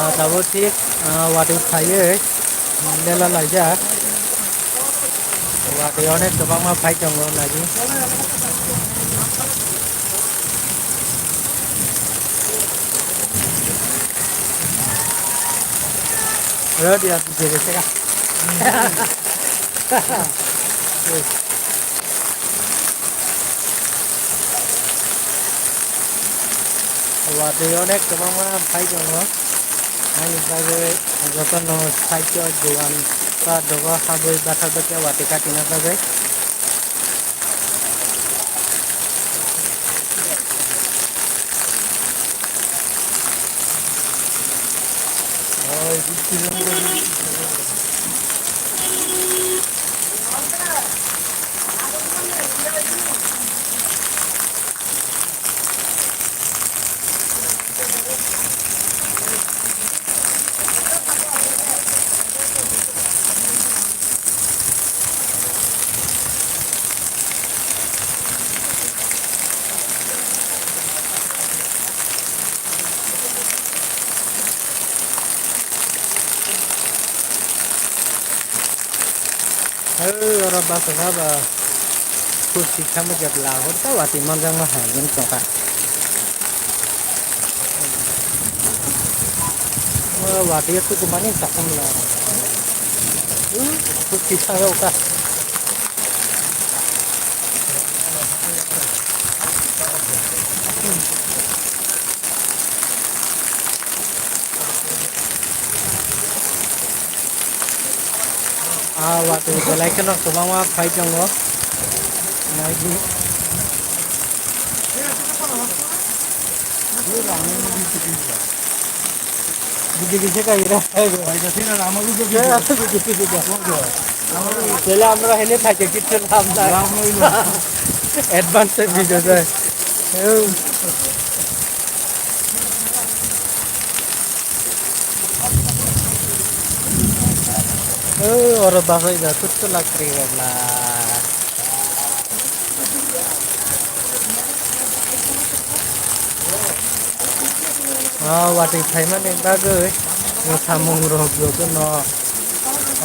दाबो थिग वादै थायो मेला लायजा वादै अनेक गोबां मा फाइट दङ नायनि dia jadi saya वादै अनेक गोबां मा फाइट दङ नायनिफ्राय যতন সাহিত্য দোকান বা দোকান হাবৈ বাথাবকে वादै काटिना बागै orang bahasa apa kursi kamu jat lahor tahu hati manjang mah yang toka wadi itu kemana sakam lah kursi saya uka wadi belai kena kemana mah fight janggo lagi Biji-biji kayak ini. Jadi আমরা হেনে থাকে কিছু নাম না advance video যায় और बाबा इधर कुछ तो लग रही है ना वाटी थाई माने बागै सामung roh go no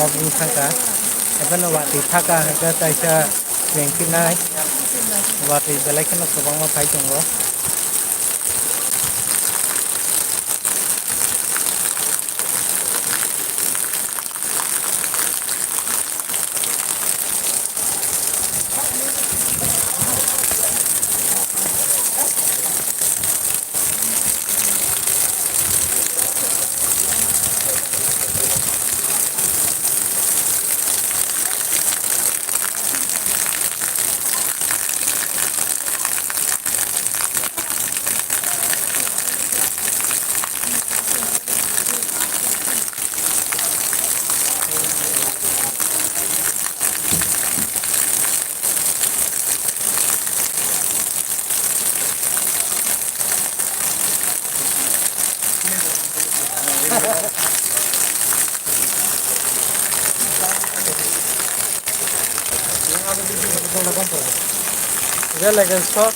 obung thangka even वाटी thaka ga taisa bengkinai वाटी belai khano kobangma phai tongo Dia lagi shot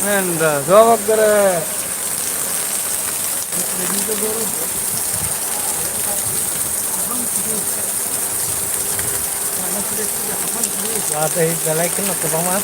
Anda, jawab kere. Wah, belai kena ke bawah.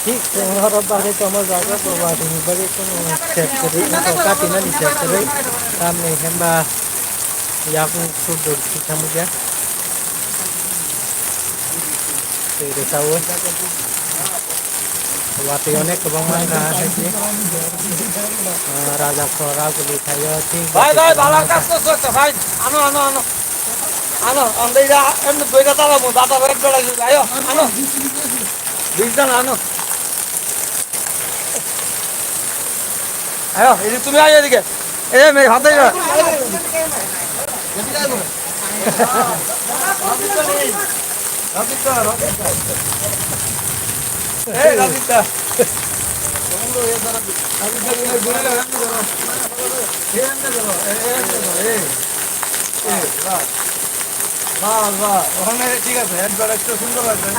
ठीक और बारे तो मजा आएगा तो बात नहीं बड़े तो सेट करें तो काटी ना नहीं सेट करें सामने हम बा या कुछ शुद्ध ठीक हम क्या तेरे साव वाटी अनेक कबांग ना है जी राजा खोरा को लिखाया ठीक भाई भाई बाला का तो भाई आनो आनो आनो आनो अंदर जा एम दो का ताला मो दादा बैठ बड़ा आयो आनो बीजन आनो आयो ये तुम्हें आइए दिखे ए मेरे हाथ में ওখানে ঠিক আছে একবার একটু সুন্দর লাগবে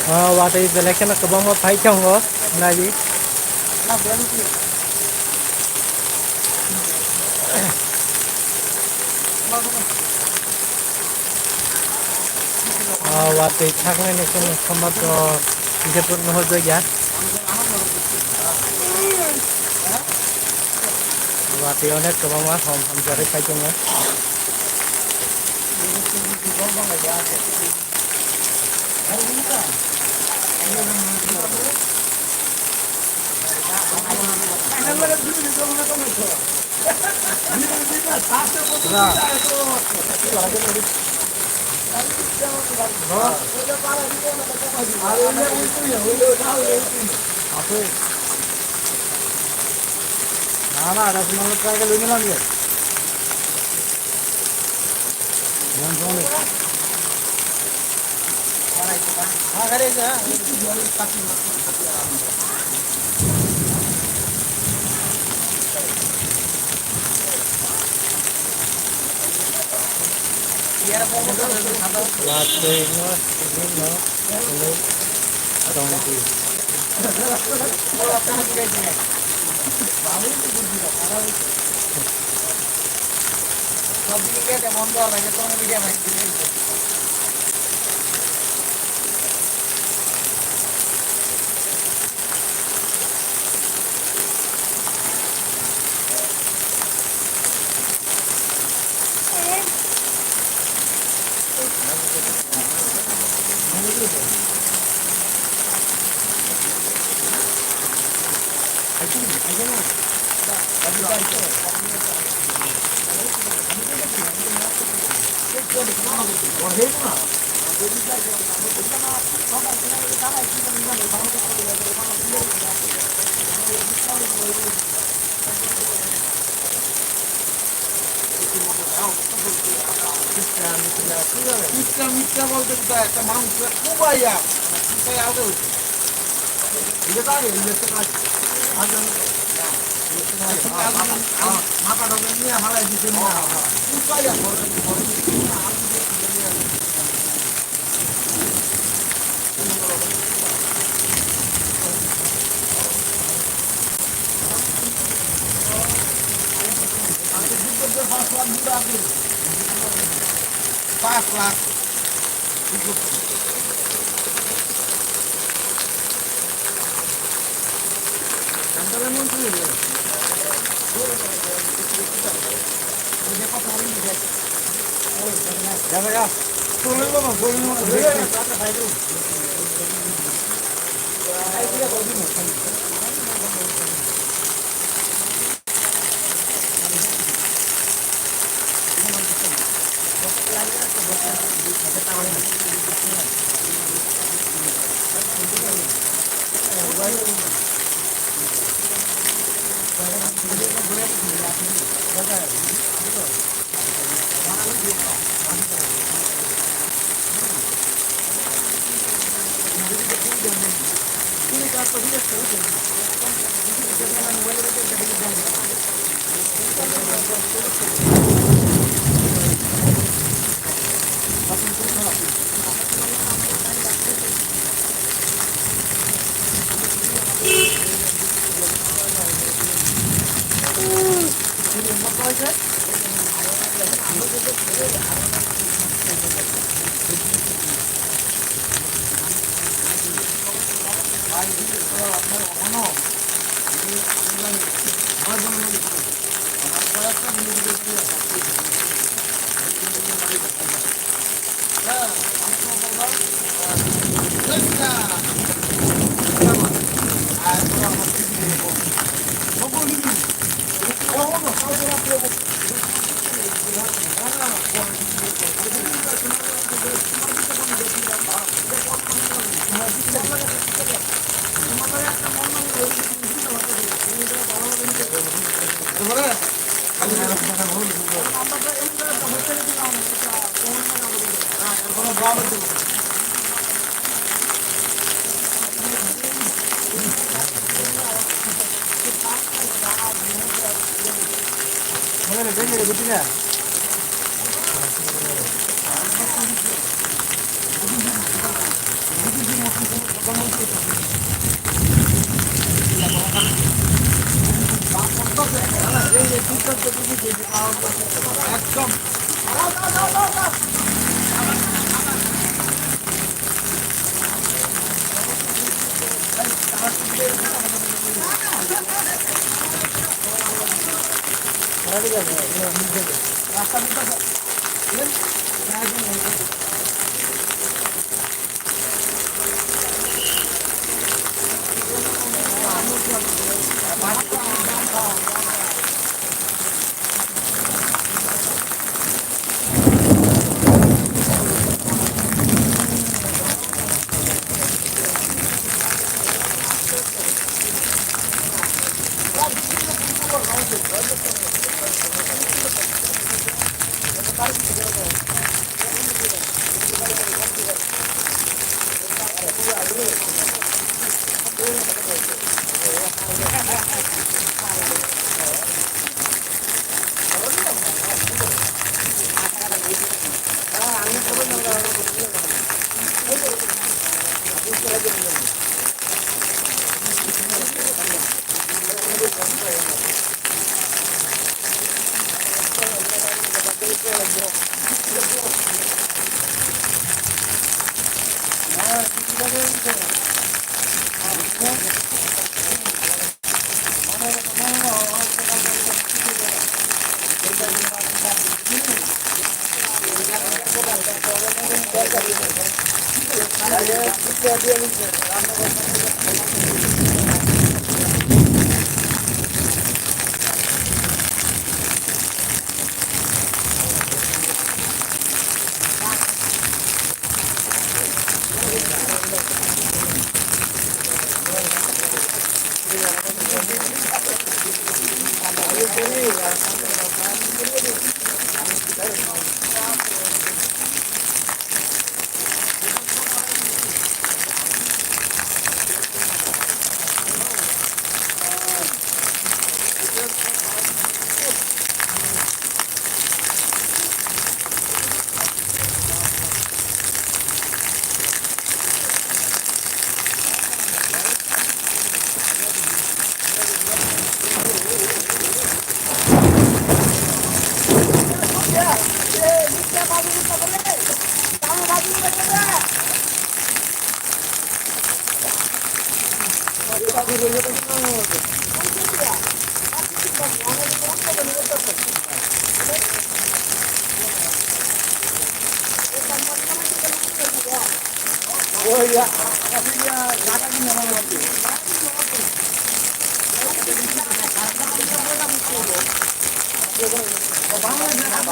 Waktu itu election ke bawah mau pakai cong kok, lagi. Waktu itu thaknya nih kan sama tuh bisa pun mau ya. Waktu itu ke bawah ham cari pakai cong ya. না না রসমালাই ট্রাইকে লই নিলাম যে Waktu itu ini no, ini tongki. মিথ্যা বলতে তো একটা মাংস খুব আইয়া আগে হচ্ছে এটা তো আগে মাথা ঢোকে নিয়ে হারাই দিচ্ছে খুব আইয়া পাঁচ লাখ মন্ত্রী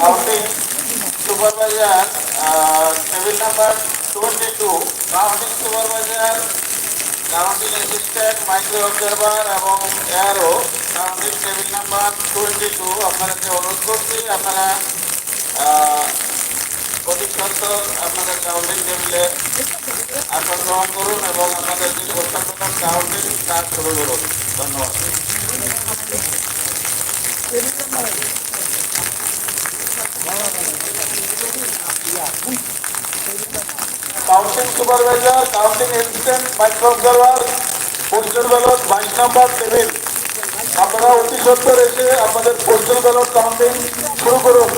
Counting supervisor, table number 22, counting supervisor, counting assistant, micro observer এবং এয়ারো counting table number 22 আপনাদেরকে অনুরোধ করছি আপনারা অতি সত্তর আপনাদের কাউন্টিং টেবিলে আসন গ্রহণ করুন এবং আপনাদের যে প্রত্যেকটা কাউন্টিং কাজ শুরু করুন। ধন্যবাদ। Counting supervisor, counting assistant, micro observer, postal ballot 22 number table, আপনারা অতি সত্তর এসে আপনাদের পোস্টাল ব্যালট কাউন্টিং শুরু করুন।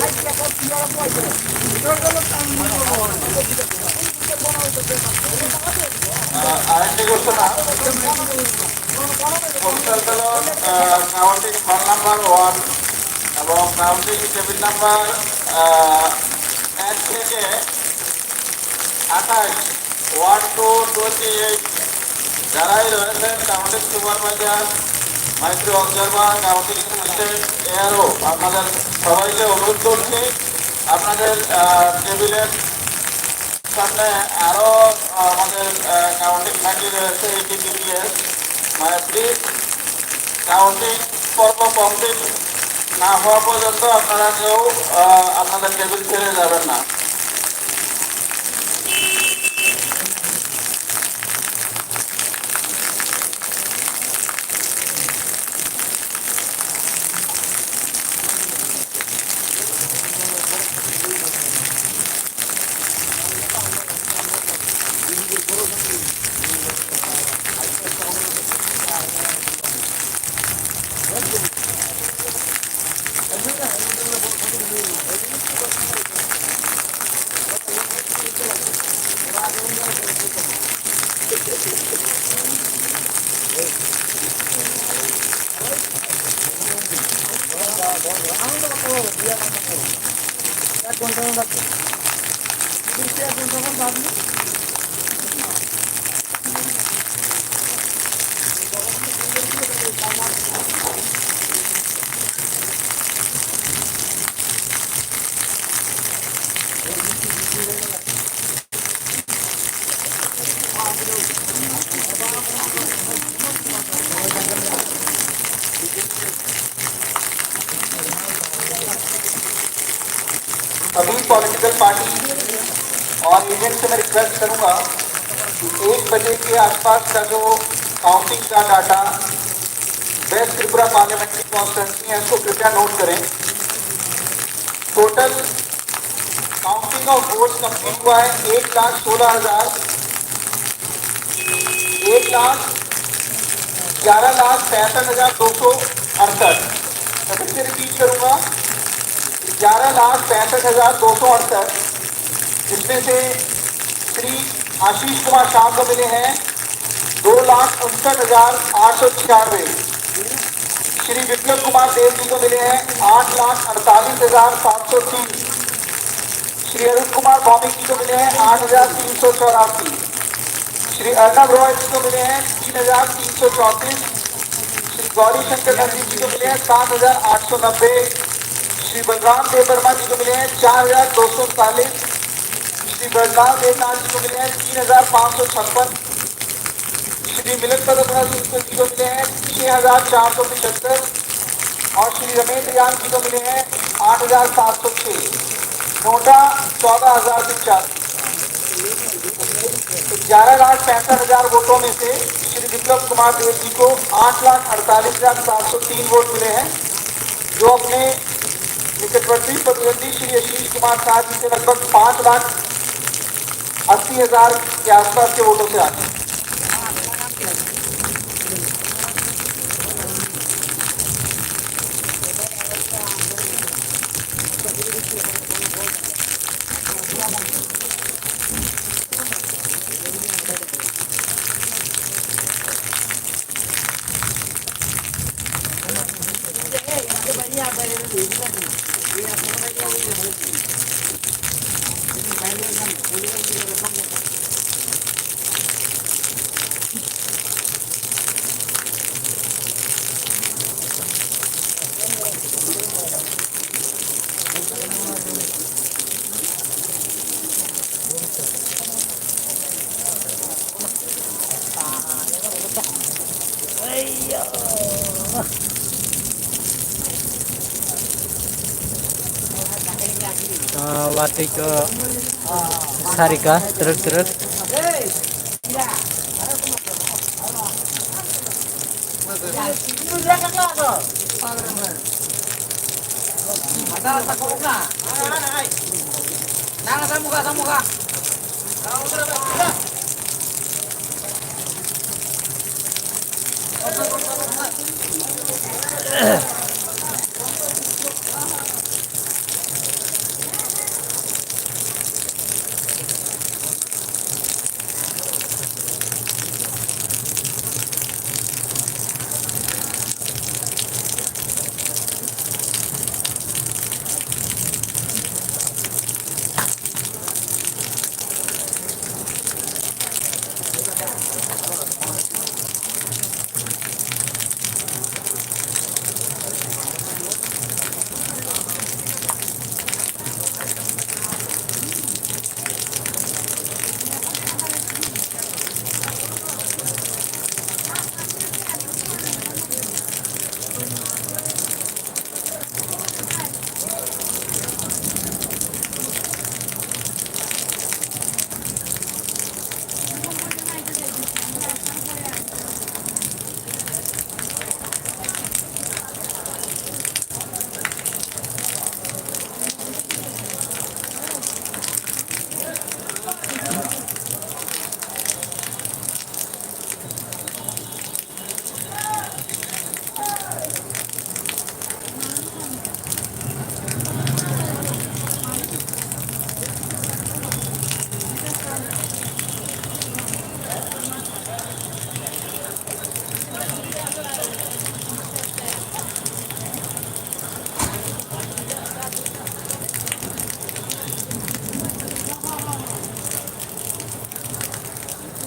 আরেকটি ঘোষণা, পোস্টাল ব্যালট কাউন্টিং হল নাম্বার 1 এবং কাউন্টিং টেবিল নাম্বার 1 থেকে 28 1 to 28 যারাই রয়েছেন counting supervisor, micro observer, counting assistant, ARO আপনাদের সবাইকে অনুরোধ করছি আপনাদের টেবিলের সামনে আরও আমাদের কাউন্টিং বাকি রয়েছে ATPPS, মানে প্লিজ কাউন্টিং পর্ব কমপ্লিট না হওয়া পর্যন্ত আপনারা কেউ আপনাদের টেবিল ছেড়ে যাবেন না। सभी पॉलिटिकल पार्टी और एजेंट से मैं रिक्वेस्ट करूंगा कि 1 बजे के आसपास का जो काउंटिंग का data west Tripura parliamentary constituency है इसको कृपया नोट करें। Total counting of votes complete हुआ है 1,16,11,65,268। मैं फिर से रिपीट करूंगा 11,65,268, जिसमें से श्री आशीष कुमार शाह को मिले हैं 2,59,896। श्री विप्लव कुमार देव जी को मिले हैं 8,48,730। श्री अरुण कुमार भौमिक जी को मिले हैं 8,384। श्री अर्णव रॉय जी को मिले हैं 3,334। श्री गौरी शंकर नंदी जी को मिले हैं 7,890। श्री बलराम देव वर्मा जी को मिले हैं 4,240। श्री बलराम देवनाथ जी को मिले हैं 3,556। श्री मिलन पदमना जी को मिले हैं 6,475 और श्री रमेश यान जी को मिले हैं 8,706। नोटा 14,050। 11,65,000 वोटों में से श्री विप्लव कुमार देव जी को 8,48,703 वोट मिले हैं, जो अपने निकटवर्ती प्रतिद्वंदी श्री आशीष कुमार शाह जी से लगभग 5,80,000 के आसपास के वोटों से आते हैं। Watik Sarika terus.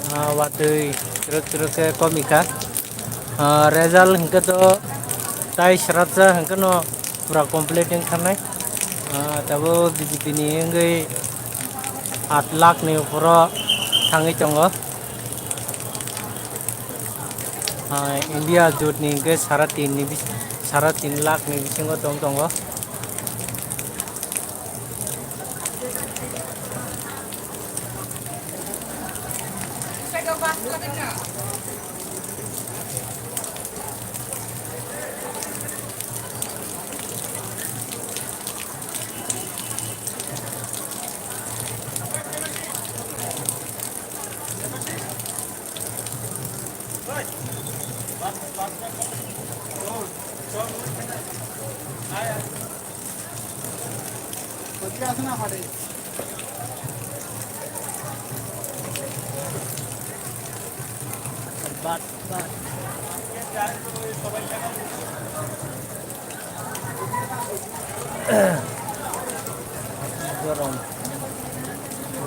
watui truk ke komika result hingke to tai sratja hingke no pura complete hingkanai tabo BJP ni hinggai 8 lakh ni uporo thangai tongo India jut ni hingke 3.5 lakh ni bisingo tongo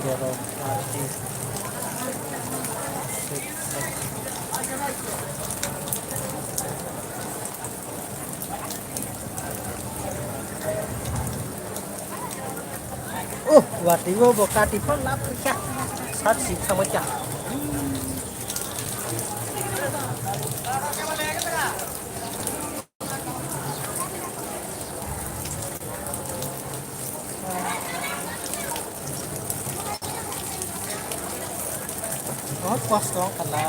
Garam artis wati wo bokati pon lap kya sat sip sama kya kosong karena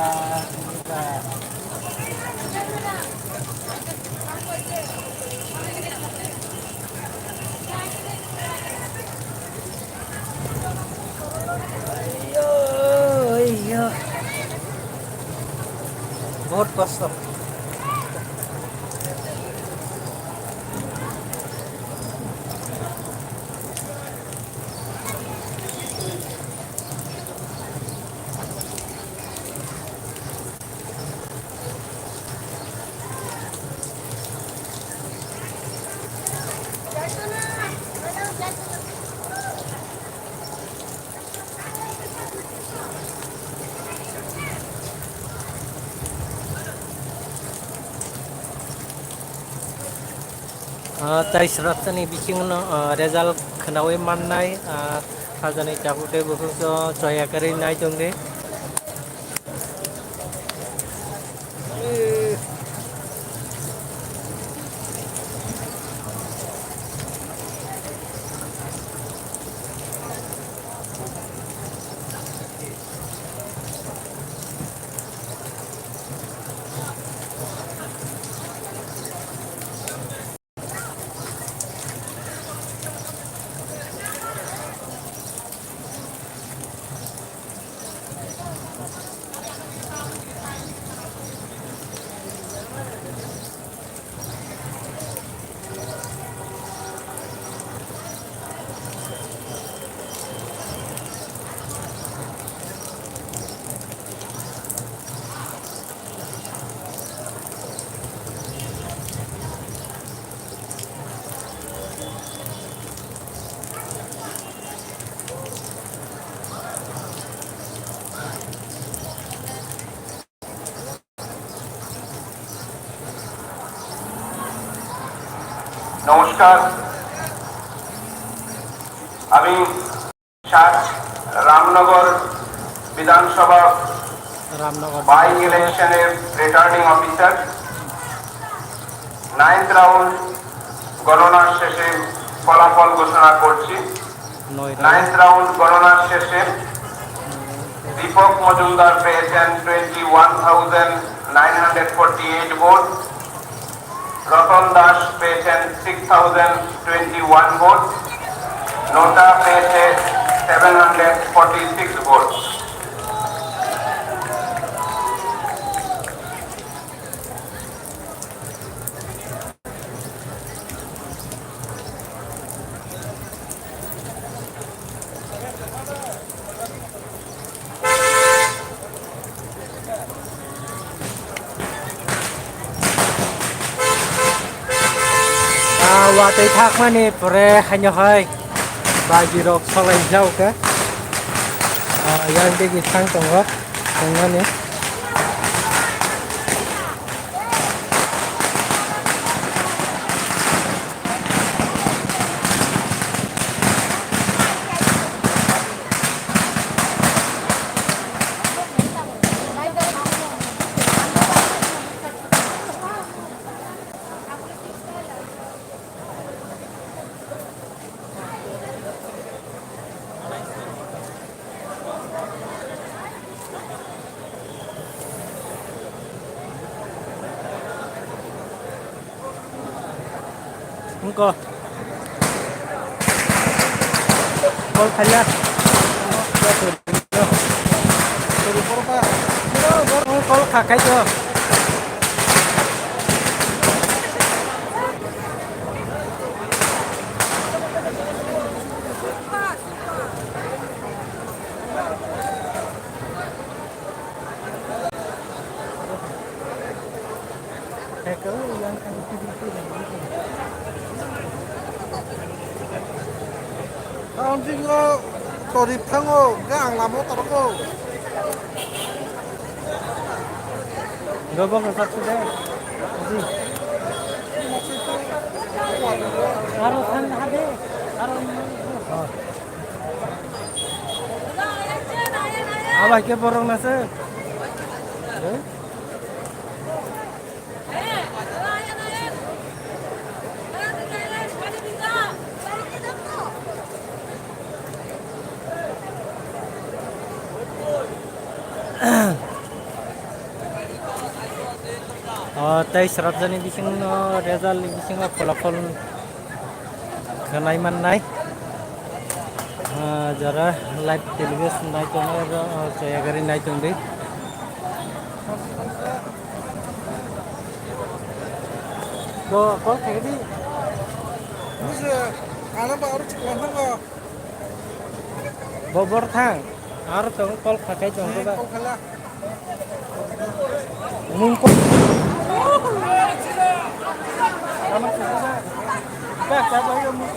iya बहुत kosong tai sratani biking no result khnawai mannai hajani chakute buku so choya kari nai jongde নমস্কার আমি সাত রামনগর বিধানসভা by ইলেকশনের returning officer 9th round গণনার শেষে ফলাফল ঘোষণা করছি 9th রাউন্ড গণনার শেষে দীপক মজুমদার পেয়েছেন 21,948 ভোট রতন দাস পেয়েছেন 6,021 ভোট নোটা পেয়েছে 746 vote watui thak mani pore hanya hai bagi rok solai jau ke yang degi thang tongo Tangannya. Engkau. Kol kaya. Kol kakai jo. Kau yang kan itu. 다음진거 조립탕어 그냥 나무 따르고 Gobok ke satu deh. Ji. Harus kan ada. Harus. Abah ke borong nase. Tei serabjani bising result bising falafel khenai mannai jara live television nai tonger jayagari nai tongdi ko khedi 무슨 아는 바로 찍는 거 bobor thang ar tong kol khakai tong ba 칼라 mung ko sama sama ba ba yo mung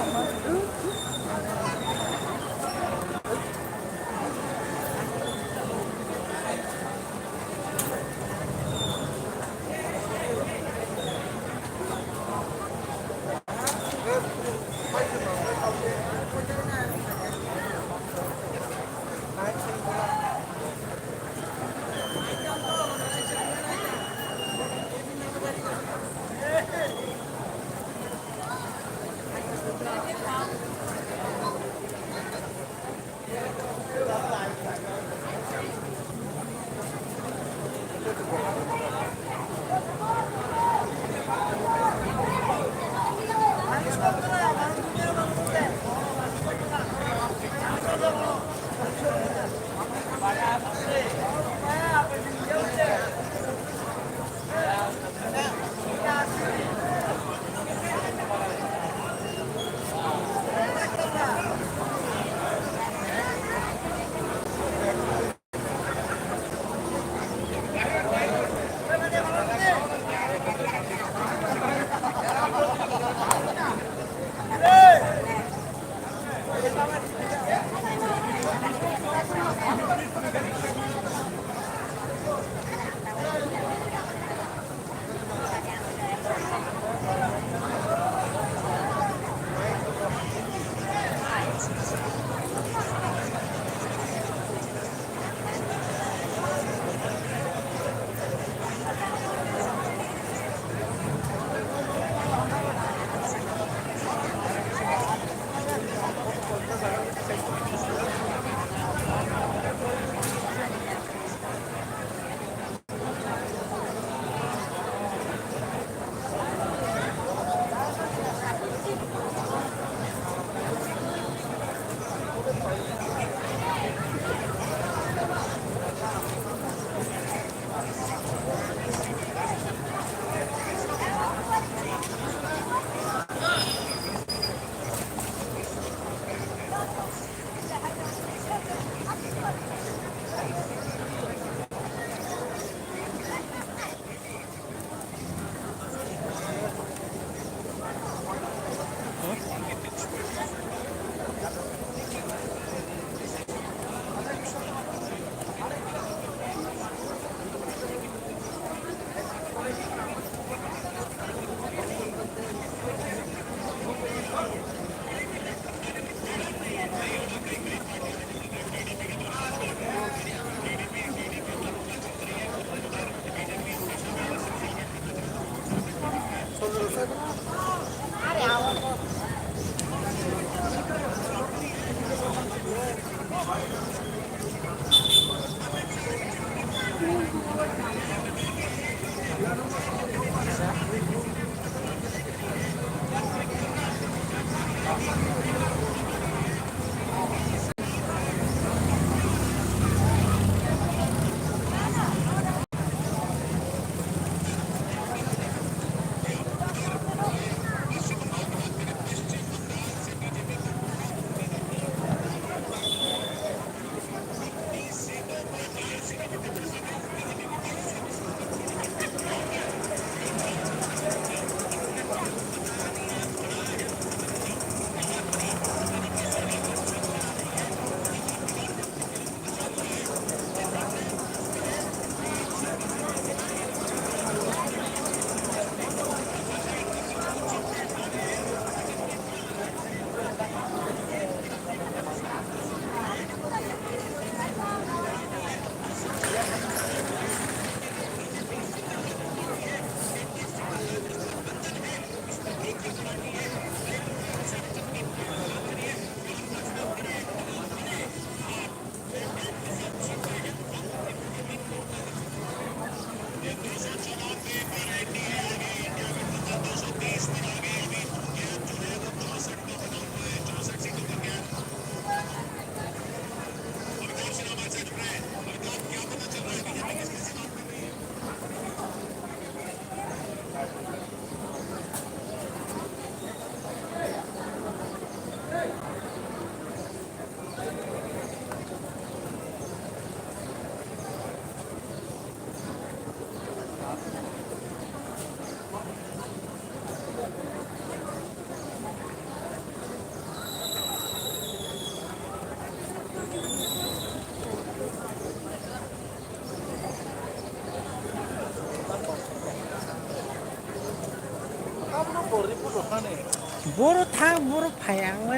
boro thang boro phayang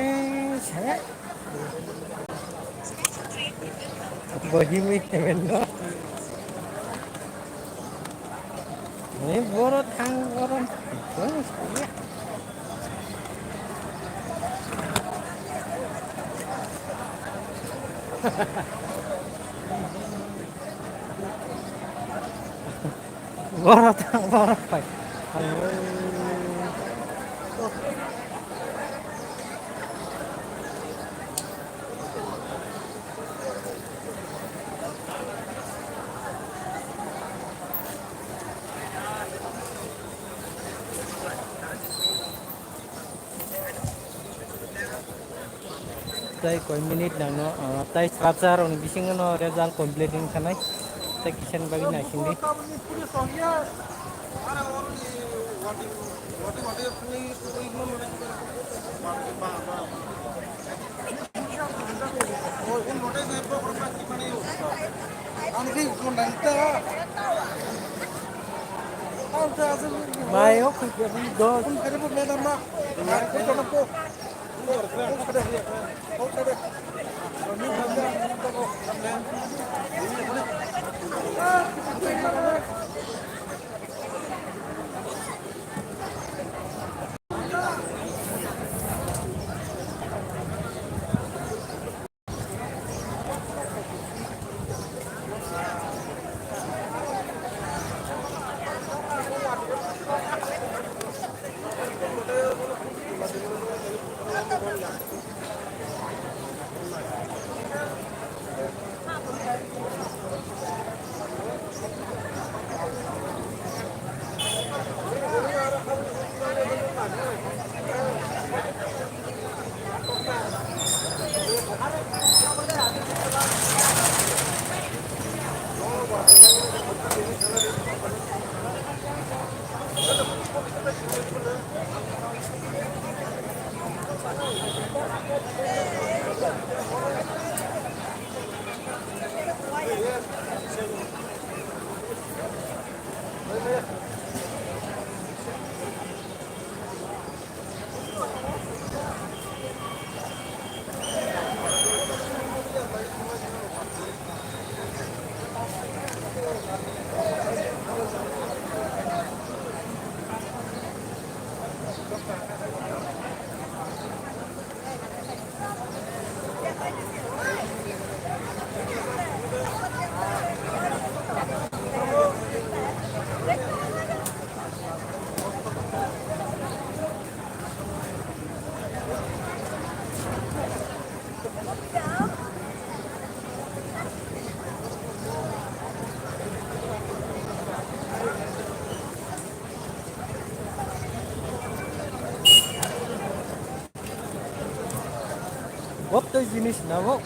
se bohimi hemen no ini boro thang boro boro thang boro phay tay koi minute lang no tay sapsar on bising no result completing kanai tay kisan bagi na sindi mai ok do What the finish now?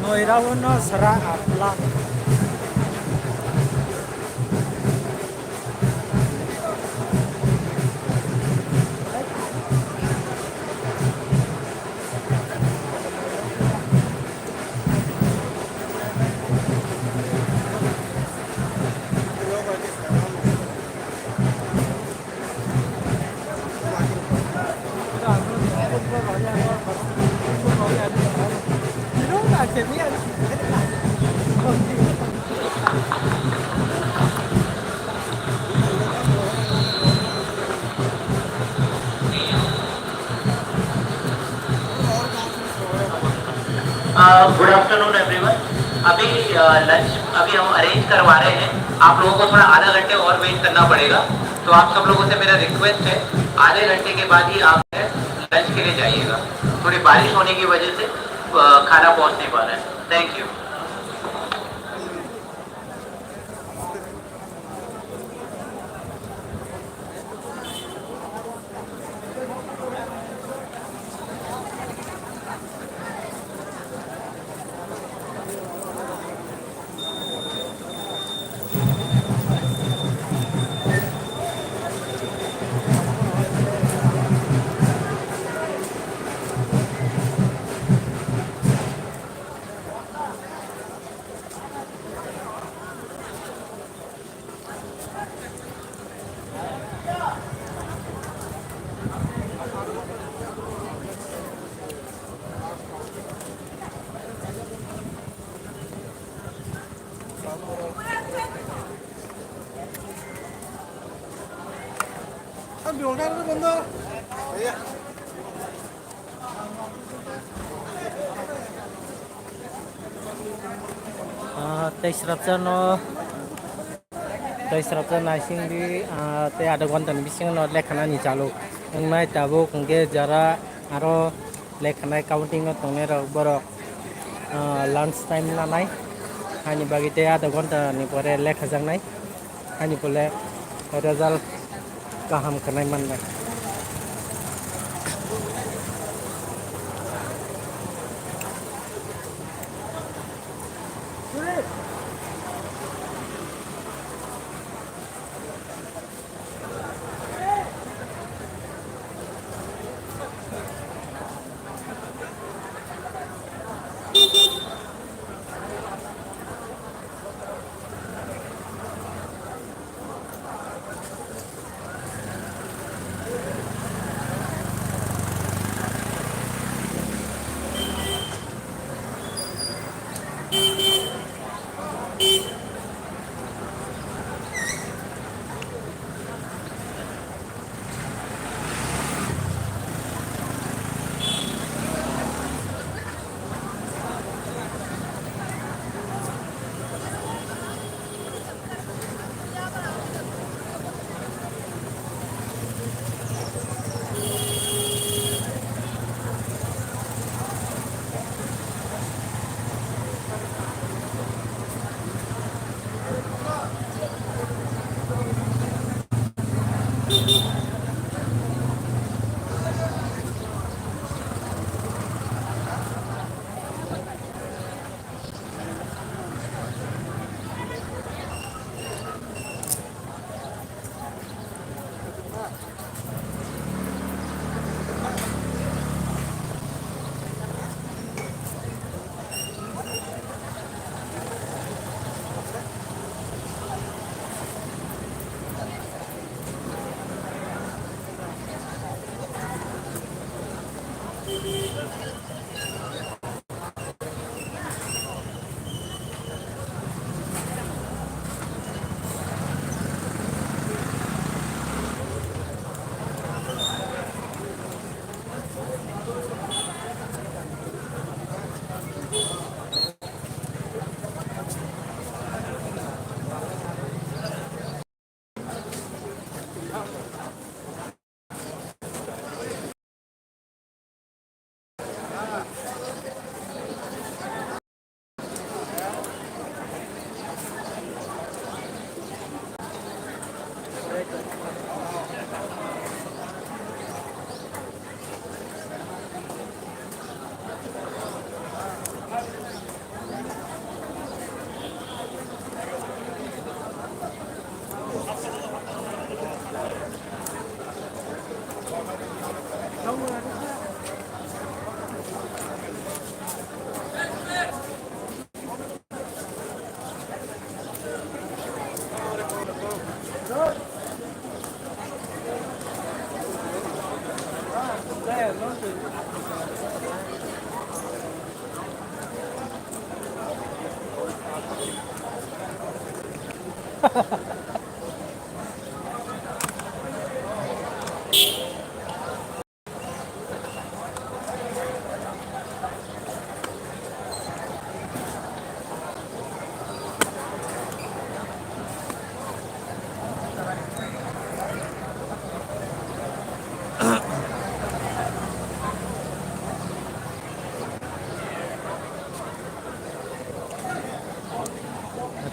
Noirawono sera atla. Ini afternoon everyone. अभी lunch अभी हम arrange करवा रहे हैं, आप लोगों को थोड़ा आधा घंटे और वेट करना पड़ेगा। तो आप सब लोगों से मेरा रिक्वेस्ट है, आधे घंटे के बाद ही आप लंच के लिए जाइएगा। थोड़ी बारिश होने की वजह से खाना पहुंच नहीं पा रहा है। Thank you. Tei naising di tei ada gontan bising no lekhana ni chalu nai tabu kungke jara aro lekhana counting no tongne rok borok lunch time na nai hani bagi tei ada gonta ni pore lekha jang nai hani pole result kaham kanai man nai.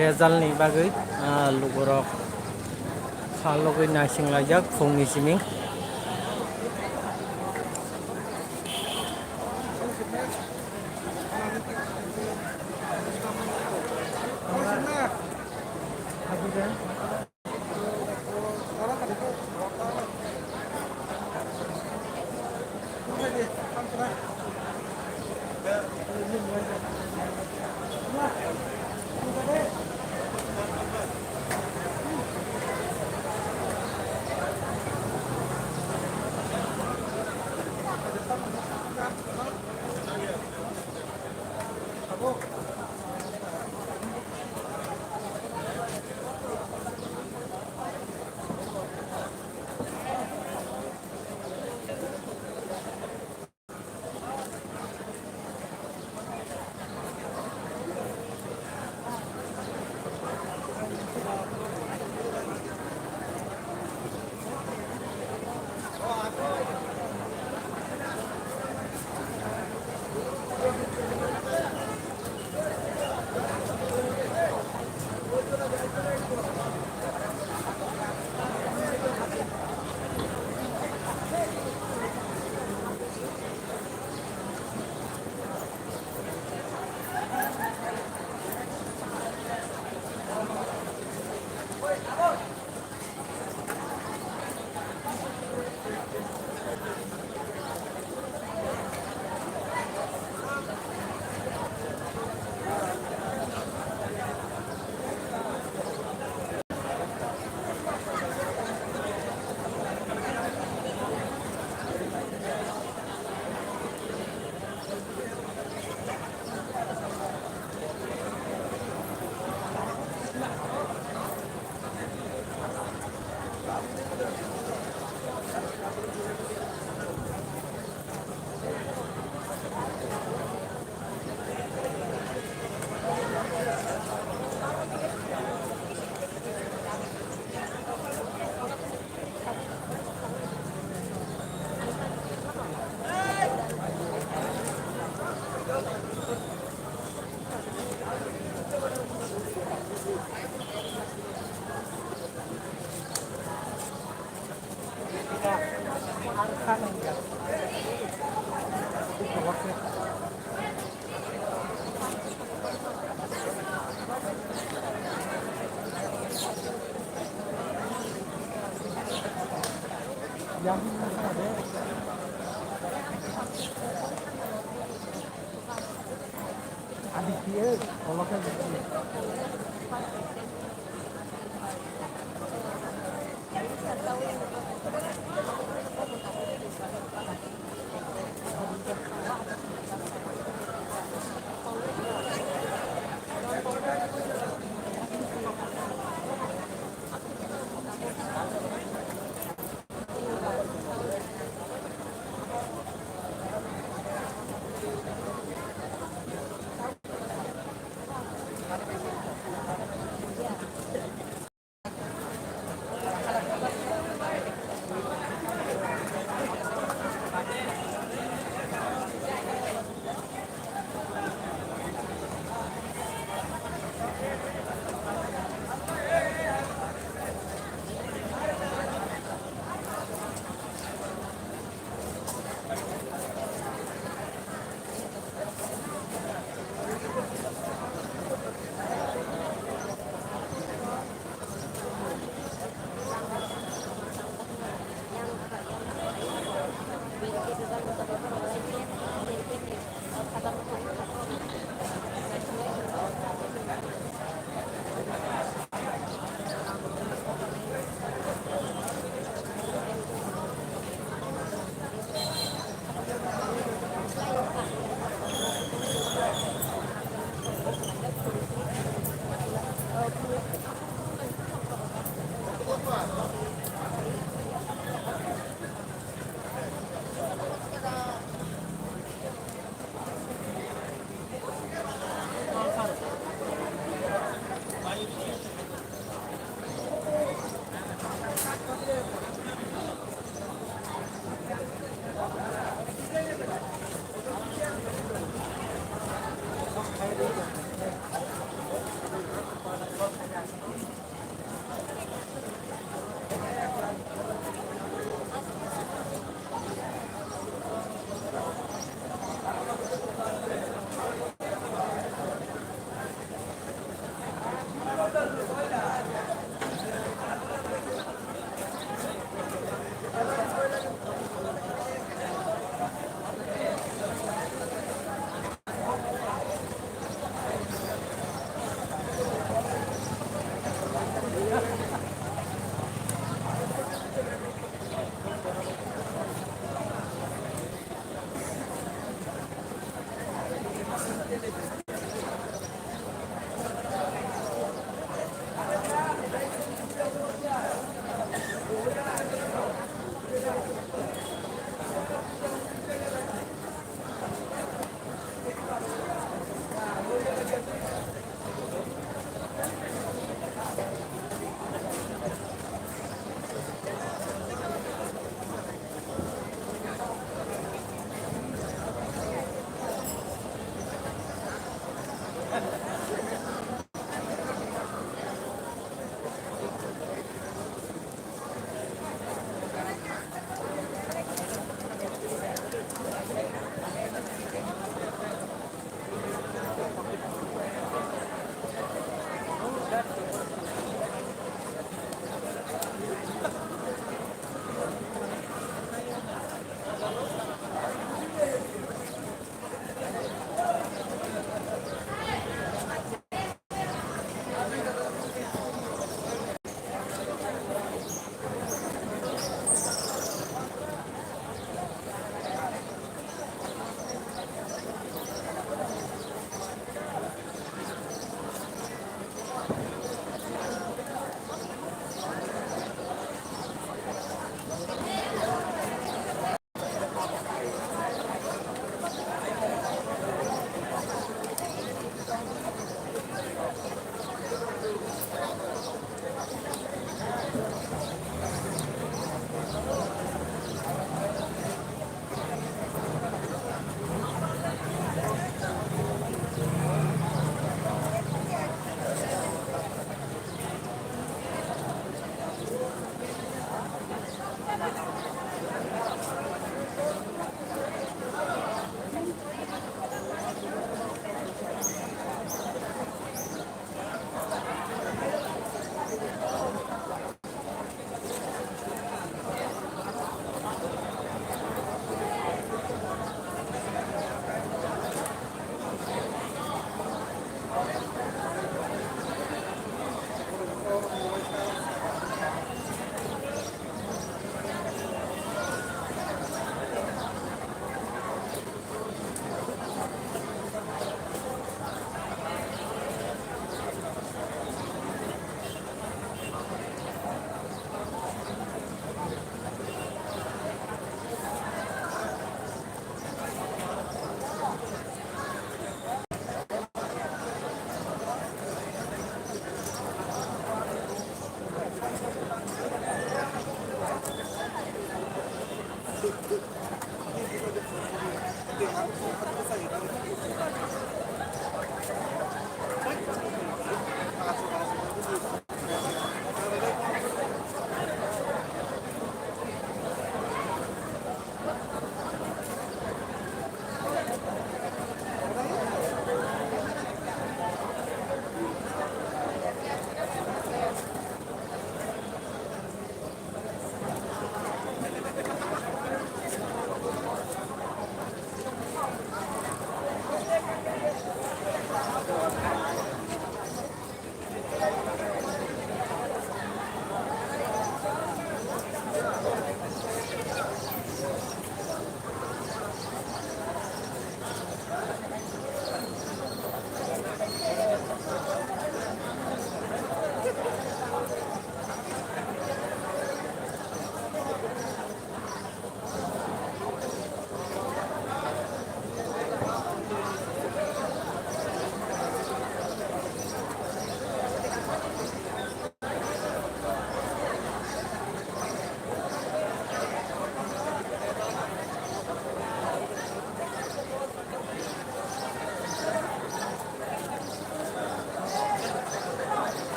रेजाल्टनि बागै लोगोरक खालगै नायसिंलायजाक फुंनि सिमिं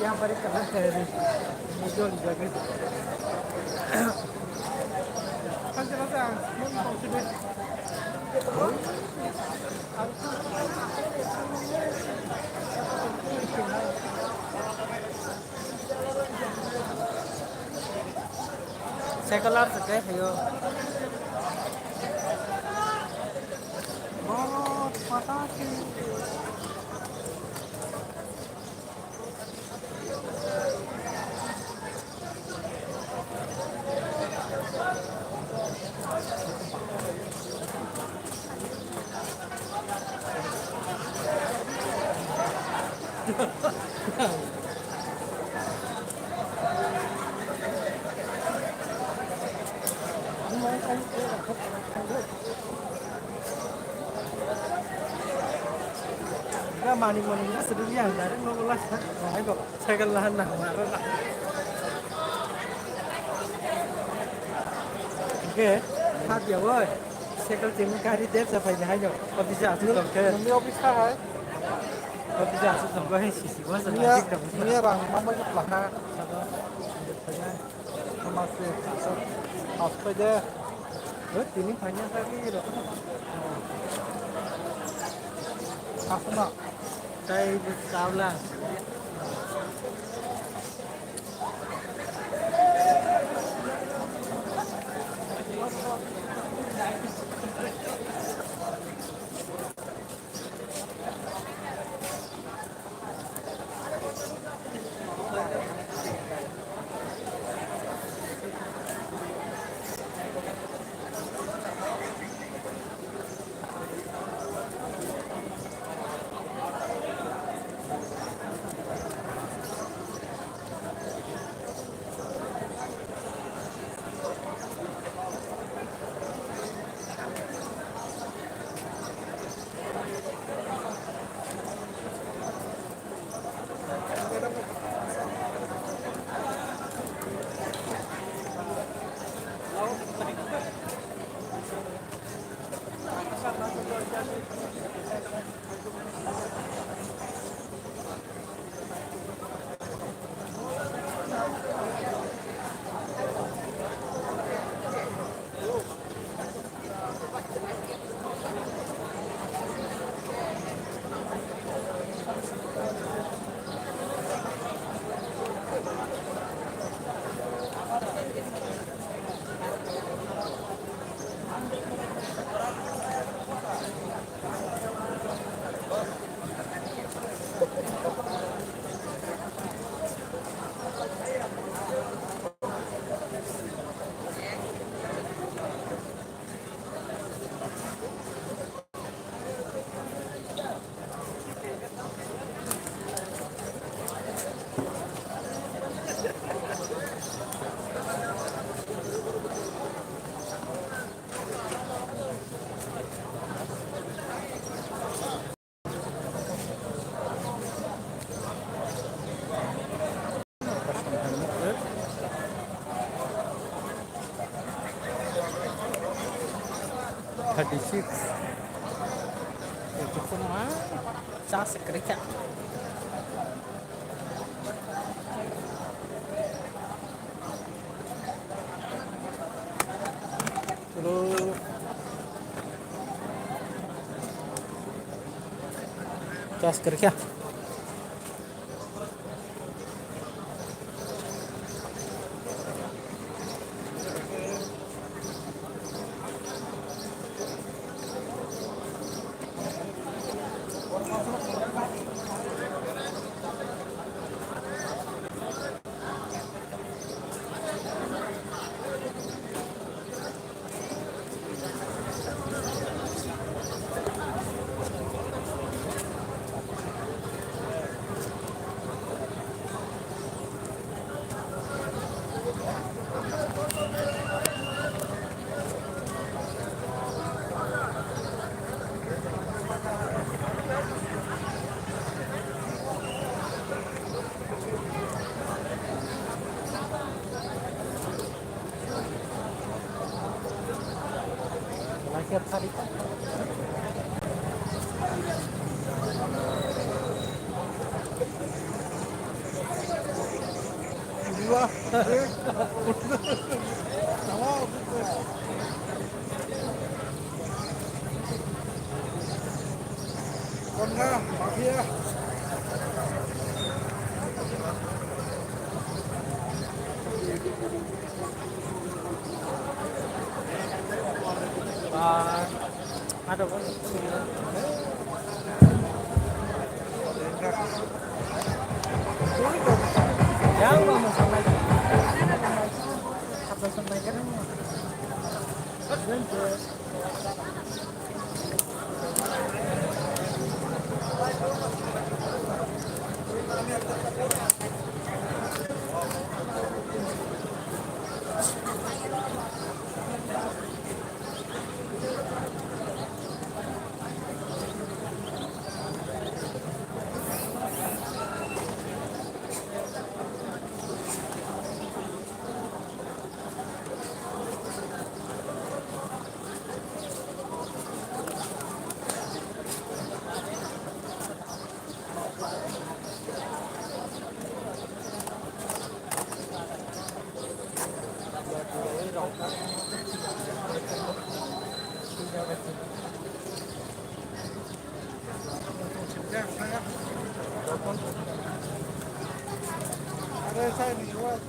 यहाँ पर colour है मुझे लगे saya kelar sekali ayo बहुत पता की maning-maning itu sedihnya dari ngolah ayo saya kelahan nah marah lah oke hát giờ ơi xe có tiếng cái đi tết sẽ phải là hai giờ còn bây giờ chúng tôi chơi mình đi xa rồi còn bây giờ chúng tôi có hay xì quá rồi nghe nghe bằng mong mới là ha mà sẽ học bây giờ bớt thì mình phải nhớ ra cái được học không nào đây sao là Hadisik itu semua cas kerja terus cas kerja tiap hari kan. Dua. Sama. Konga, mafia. Ada pun. Yang mau sampai apa sampaikan? Ada saya di luar.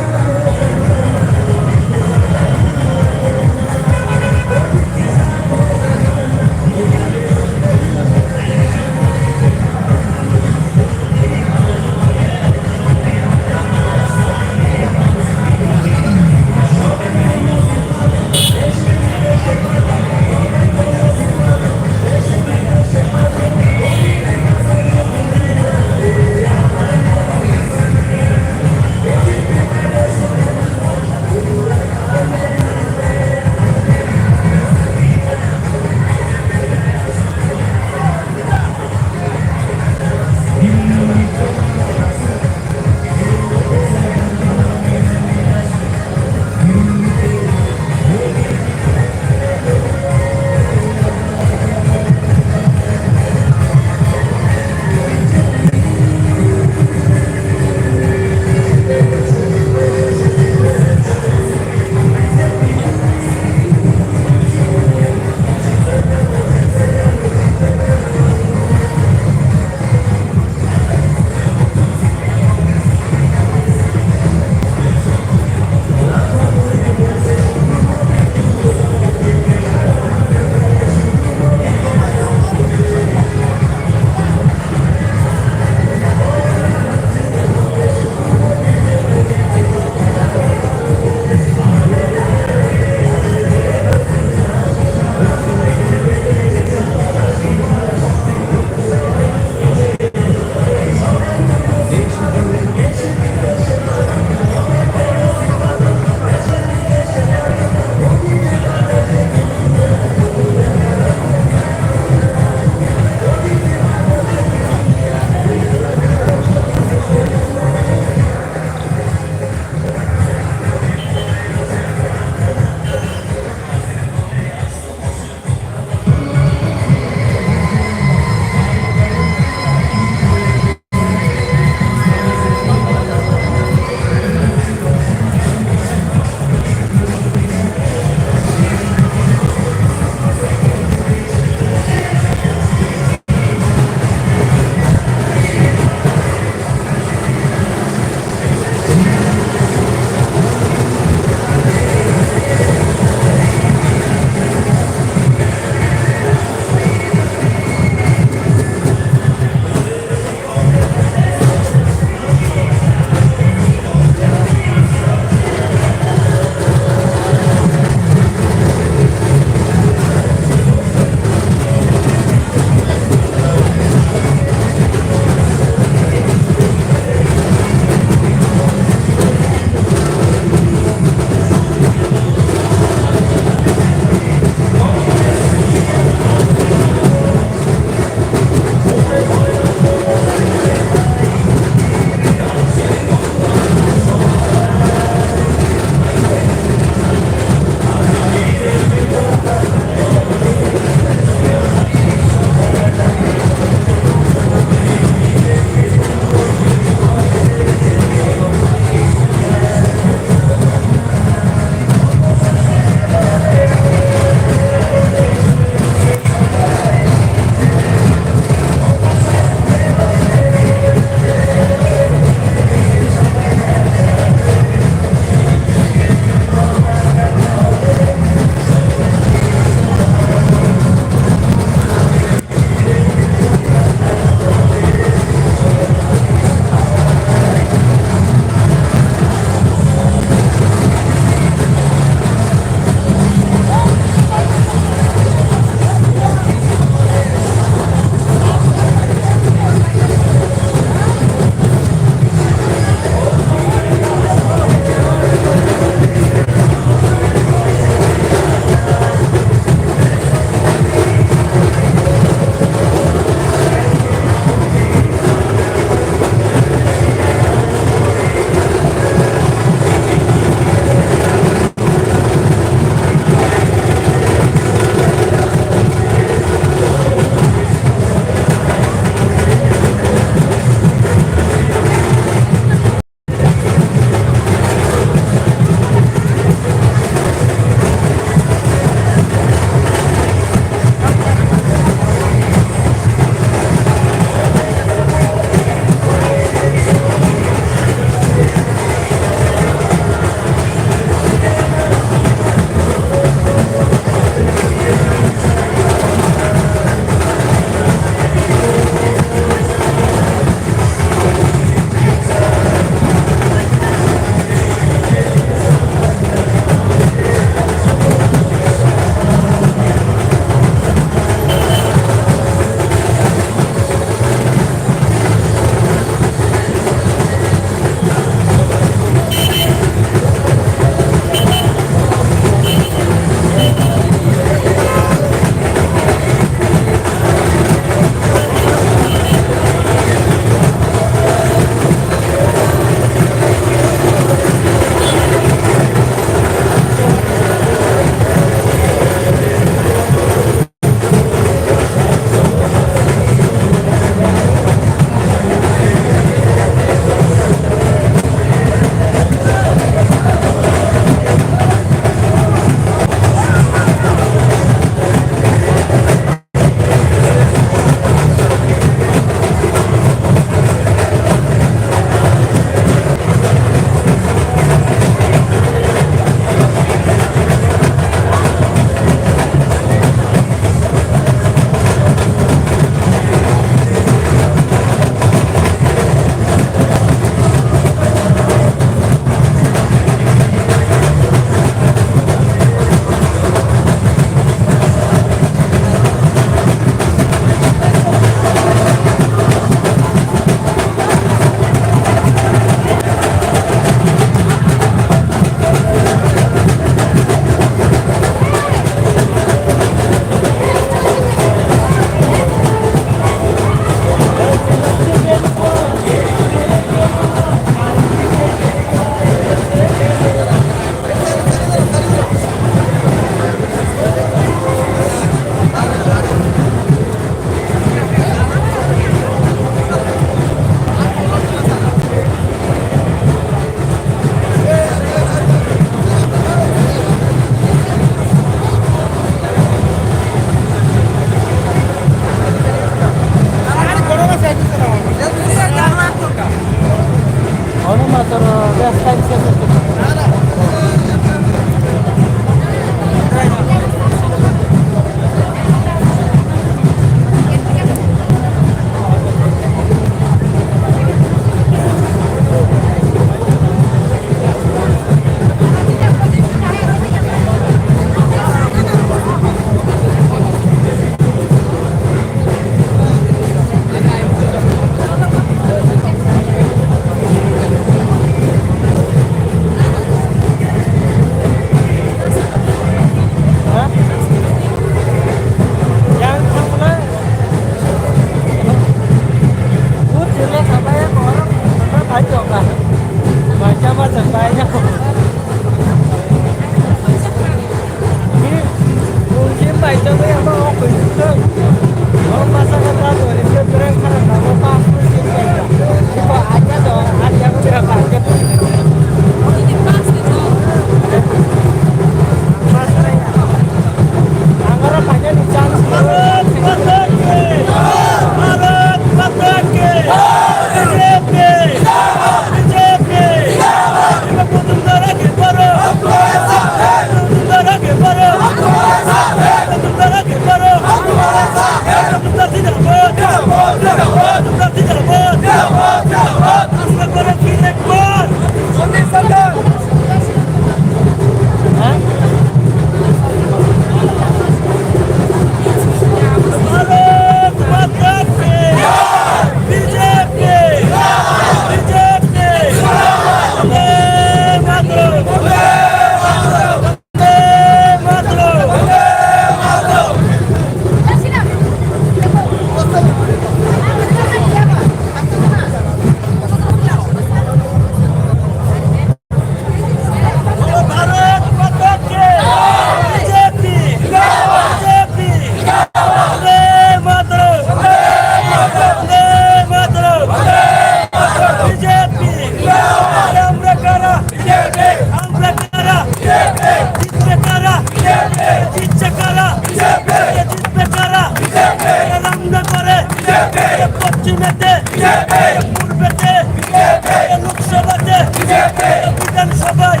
বিধানসভায়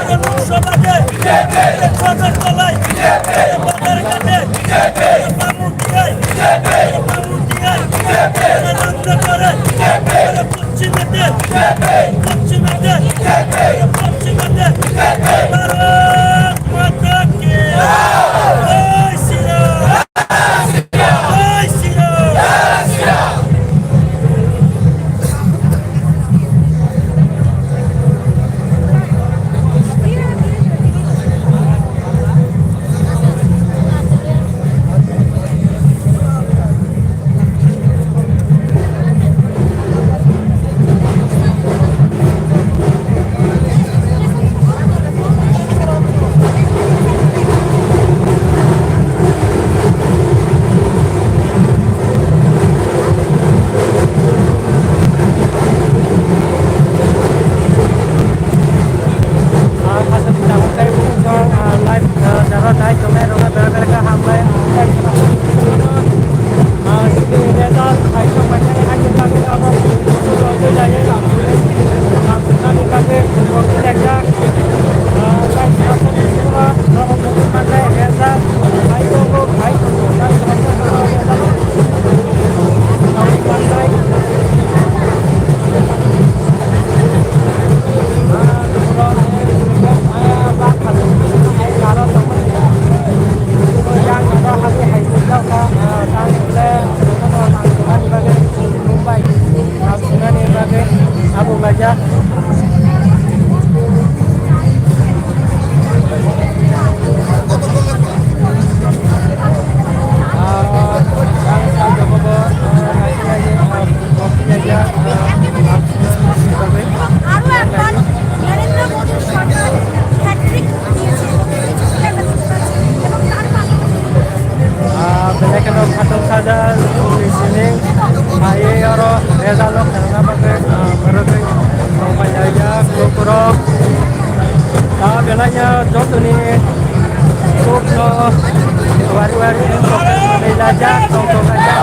লোকসভাতে সদর তলায় বাজার ঘাটে বামুটিয়ায় রামনগরে পশ্চিমেতে ভারত মাতা কে জয় শ্রীরাম জয় Shriram Belanya jatuh nih, kubno, wari-wari, belajar, tongkong aja.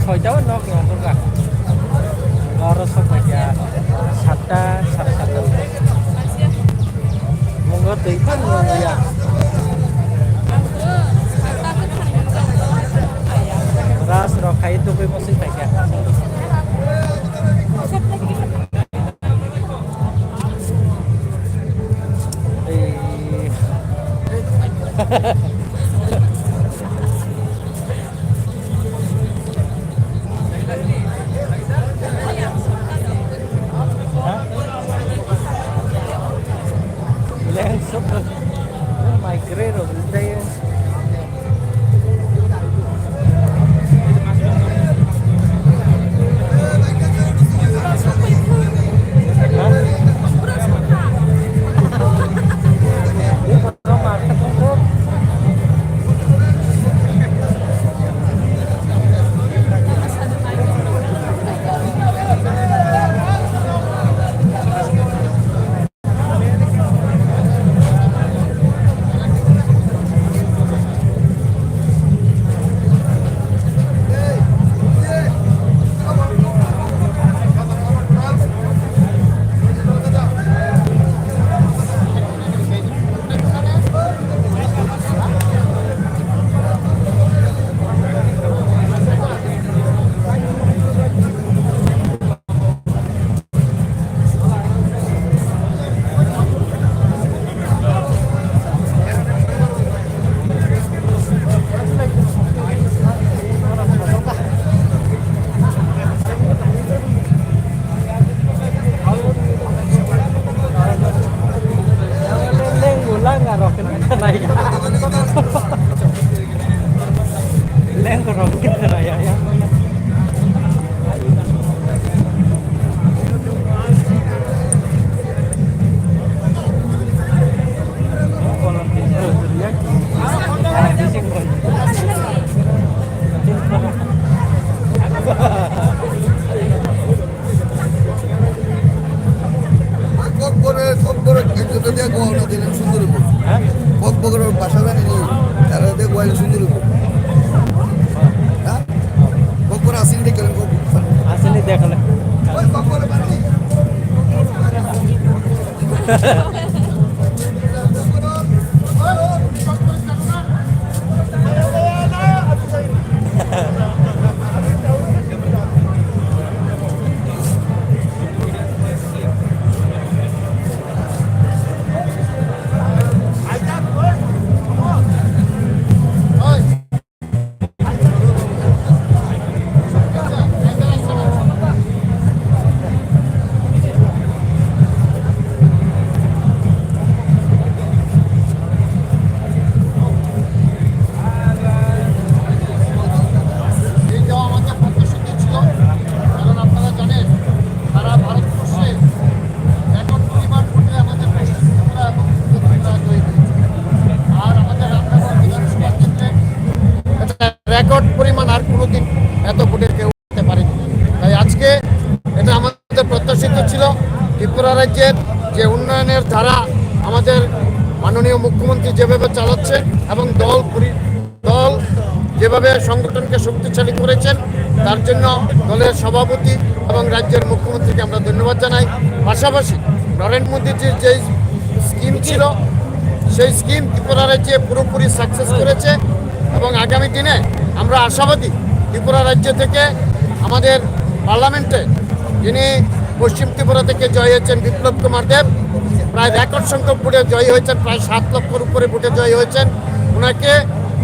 ছয়টাও নক নগা আর সব পাইয়া 7টা 7:30 মঙ্গ দুইখান নয়া ras rokai itu be mesti pakai super my grero day রাজ্যের যে উন্নয়নের ধারা আমাদের মাননীয় মুখ্যমন্ত্রী যেভাবে চালাচ্ছেন এবং দল যেভাবে সংগঠনকে শক্তিশালী করেছেন তার জন্য দলের সভাপতি এবং রাজ্যের মুখ্যমন্ত্রীকে আমরা ধন্যবাদ জানাই। পাশাপাশি নরেন্দ্র মোদীজির যে স্কিম ছিল সেই স্কিম ত্রিপুরা রাজ্যে পুরোপুরি সাকসেস করেছে এবং আগামী দিনে আমরা আশাবাদী ত্রিপুরা রাজ্য থেকে আমাদের পার্লামেন্টে যিনি পশ্চিম ত্রিপুরা থেকে জয়ী হয়েছেন বিপ্লব কুমার দেব, প্রায় রেকর্ড সংখ্যক ভোটে জয়ী হয়েছেন, প্রায় 7 লক্ষের উপরে ভোটে জয়ী হয়েছেন। ওনাকে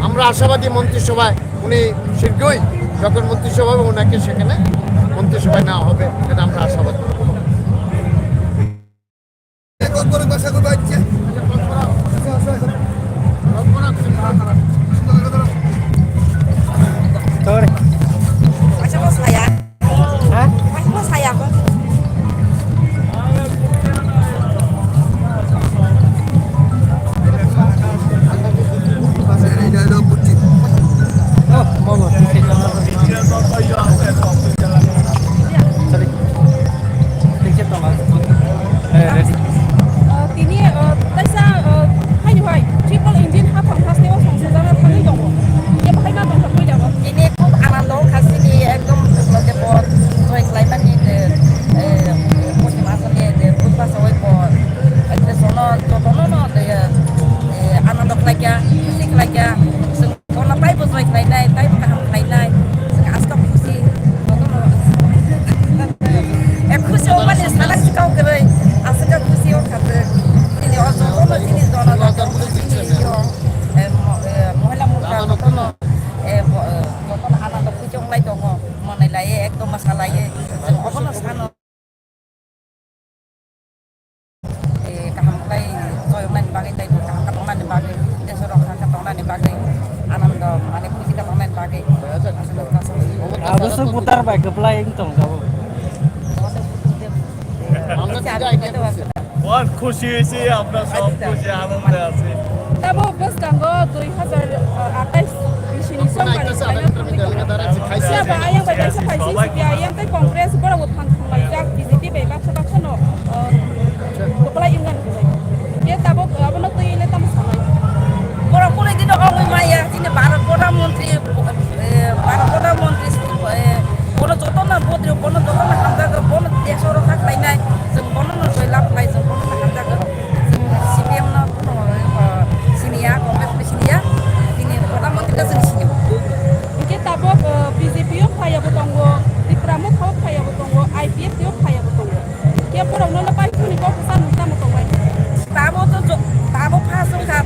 আমরা আশাবাদী মন্ত্রিসভায় উনি শীঘ্রই যখন মন্ত্রিসভা হবে ওনাকে সেখানে মন্ত্রিসভায় নেওয়া হবে, এটা আমরা আশাবাদী। আনন্দ মানে খুশিটা পাবেন বাকি আসলে Abis itu putar baik ke playing tong kamu. আমরা তিনটা আইডিয়া করছি বহুত খুশি হয়েছি আমরা সব খুশি আনন্দে আছি Tabo bus tanggo 2028 Sini ওখানে আইতেছে আধা ঘন্টার মধ্যে এলাকা দাঁড়াচ্ছে খাইছে Siapa ayam baca siapa sih ayam teh kongres pada buat pangkang BJP baik baksa no kepala ingan dia tabo apa nak tuh ini tamu sama বড় করে দিন অমই মাইয়া তিনি ভারত প্রধানমন্ত্রী বড় যত না বদ্র বড় যত না হামদাগর বড় দেশর থাকলাই নাই जों বড় না লাভ নাই जों বড় না হামদাগর সিপিএম না সিনিয়া কংগ্রেস সিনিয়া তিনি প্রধানমন্ত্রীটা जों সিনিয়া Mungkin tabok BJP yo kaya botongo di Pramuka kau kaya botongo IPF yo kaya botongo dia pura udah lepas kuni kau pesan utama botongo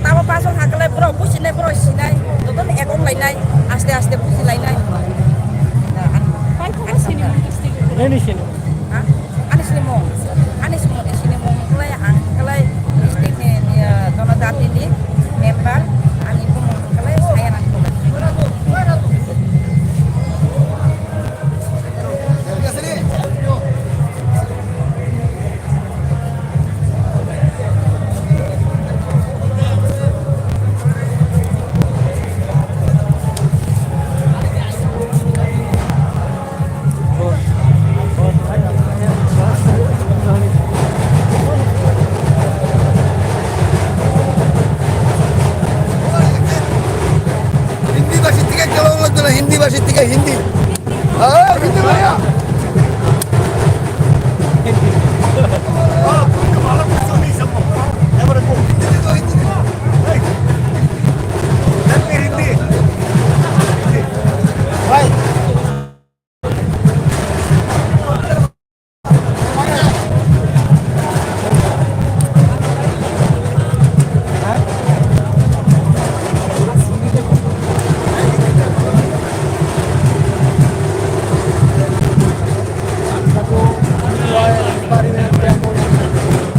তাবো পাসং হাকলে বড় বুঝিনাই বড় সিনাই যত একং লাইনাই আস্তে আস্তে বুঝি লাইনাই kan kau sini mungkin sedikit Ini sini. Anis limong di sini mau kelai angkelai istri ni dono dati ni member ani pun kelai saya nanti Hindi ভাষী থেকে কেমন লাগতো না হিন্দি ভাষী থেকে হিন্দি হিন্দি ভাইয়া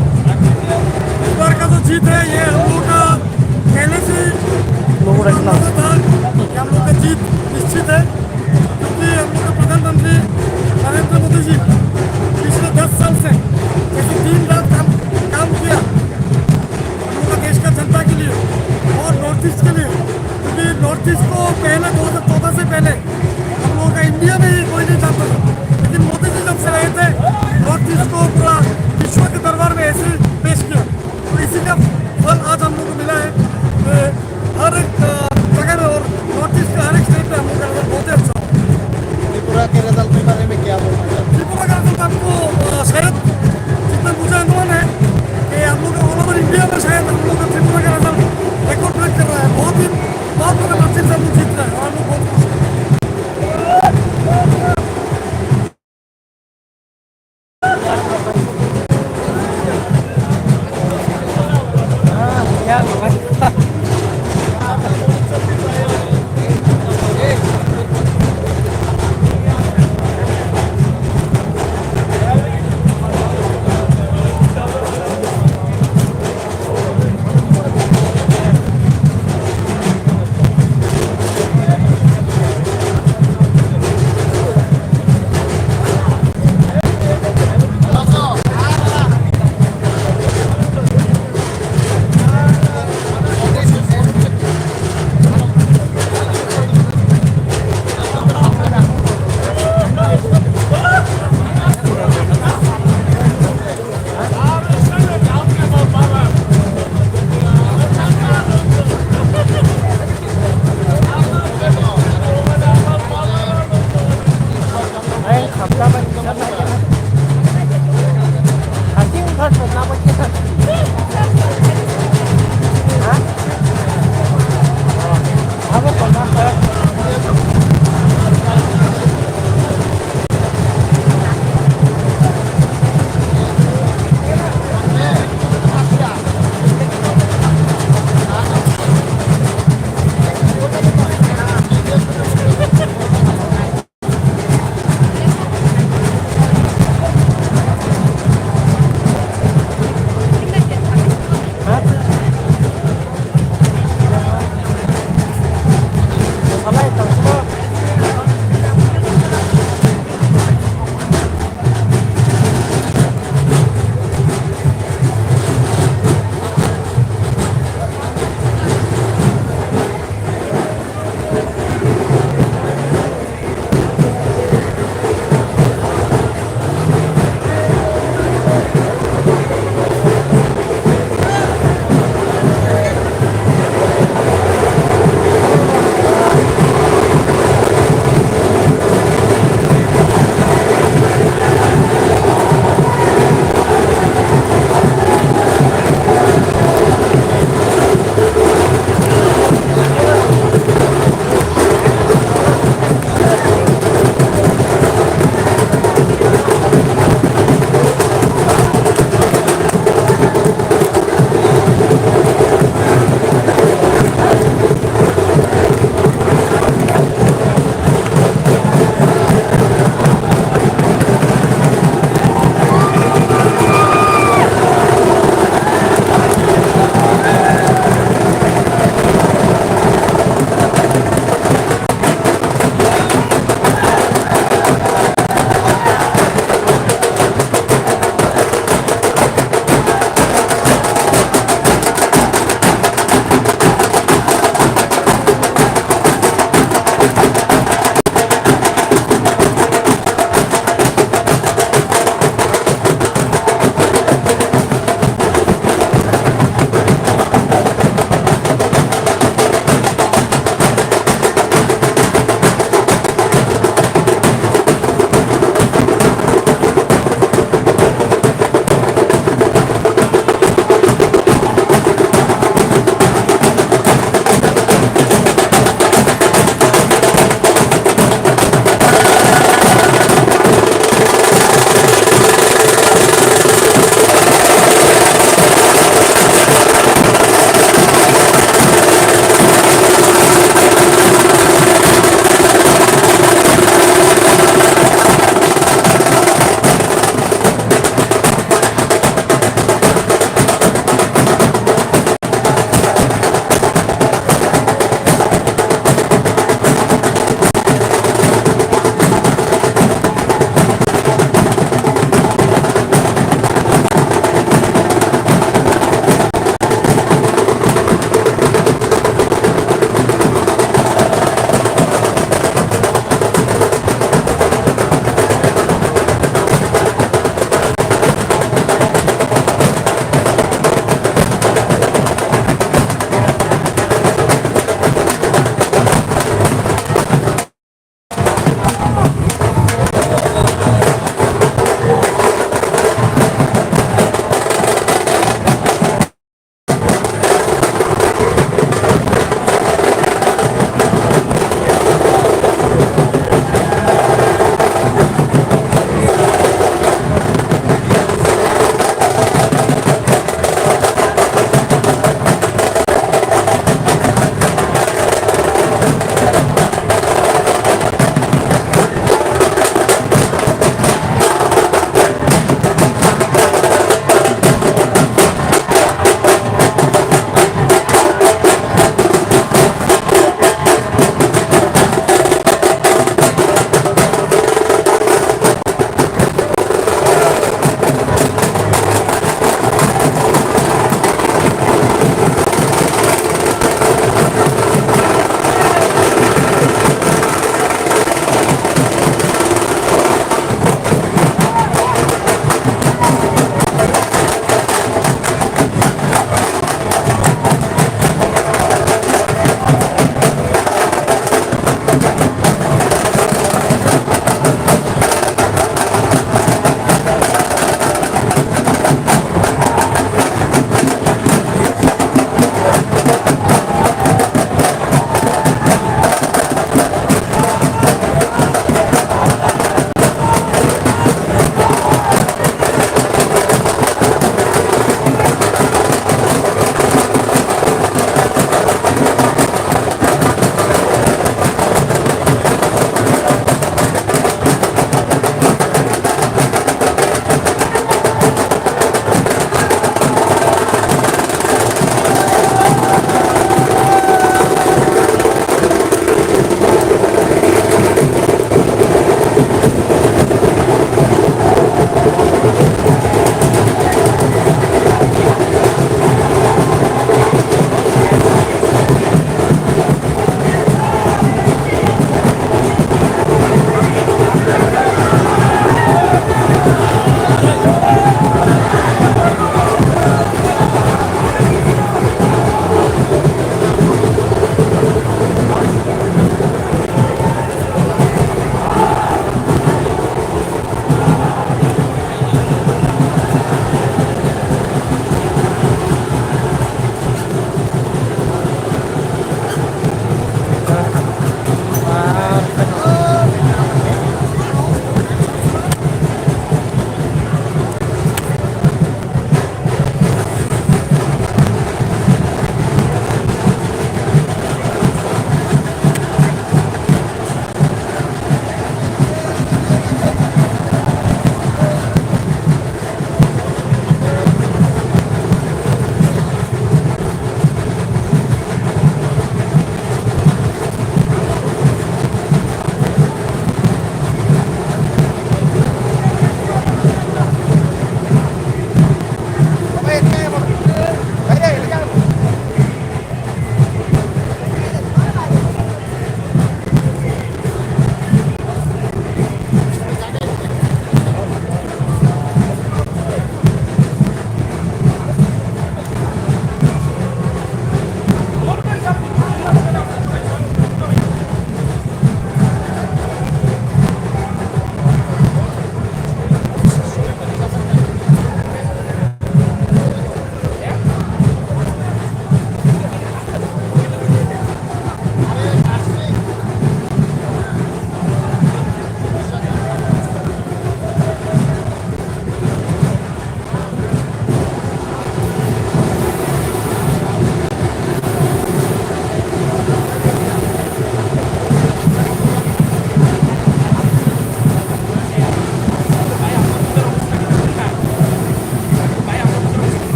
इस बार का जो जीत है ये हम लोग का पहले से पता था कि हम लोग का जीत निश्चित है क्योंकि हम लोग का प्रधानमंत्री नरेंद्र मोदी जी पिछले 10 साल से जैसे दिन रात काम किया हम लोग का देश का जनता के लिए और नॉर्थ ईस्ट के लिए क्योंकि नॉर्थ ईस्ट को पहले 2014 से पहले हम लोगों का इंडिया में ही कोई नहीं जानता था लेकिन मोदी जी जब से रहे थे नॉर्थ ईस्ट को पूरा विश्व के दरबार में ऐसे पेश किया तो इसी का फल आज हम लोग को मिला है हर एक जगह में और नॉर्थ ईस्ट के हर एक स्टेट में हम लोग का रिजल्ट बहुत ही अच्छा हो त्रिपुरा के रिजल्ट के बारे में क्या बोलना चाहते त्रिपुरा का रिजल्ट आपको शायद जितना मुझे अनुमान है कि हम लोग ऑल ओवर इंडिया में शायद हम लोग का त्रिपुरा का रिजल्ट रिकॉर्ड ब्रेक कर रहा है बहुत बड़े मार्जिन से हम लोग जीत रहे हैं और हम लोग बहुत खुश हैं Ya,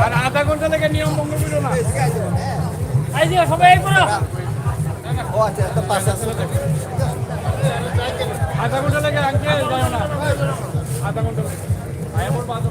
আর আধা ঘন্টা লেগে নিয়ম ভঙ্গ করো না এই যে সবাই করো আধা ঘন্টা লেগে আনতে যাও না আধা ঘন্টা লেগে আয় মোর বাদ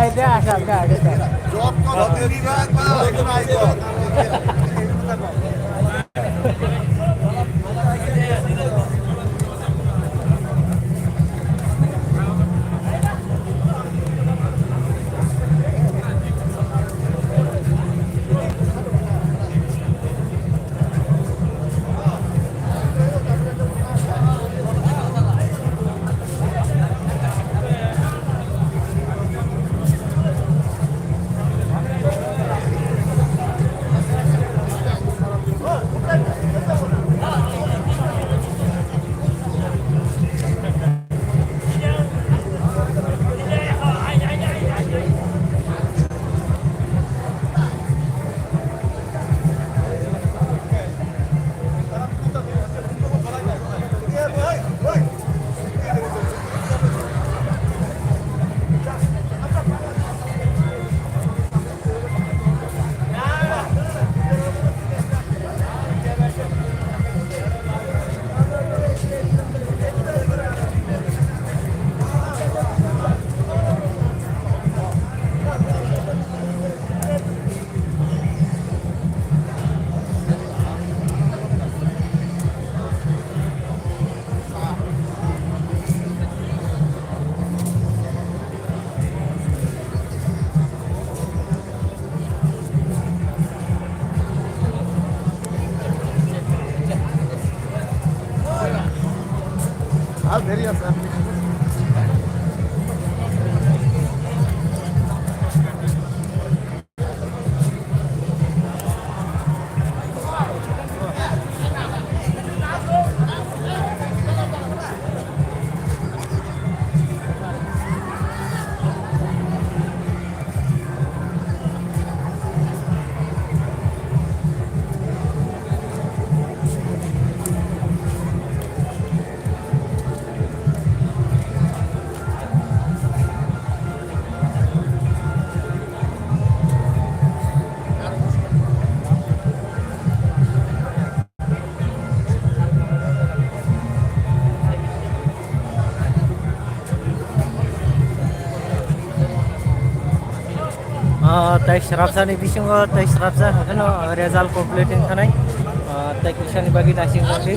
এটা আসা গাড়ি teh serapsa ni bising ko teh serapsa ano result complete in kanai teh kisah ni bagi nasi nasi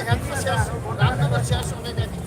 খ্যাতি শেষ, রান্নাঘর শেষ, অনেক আগে।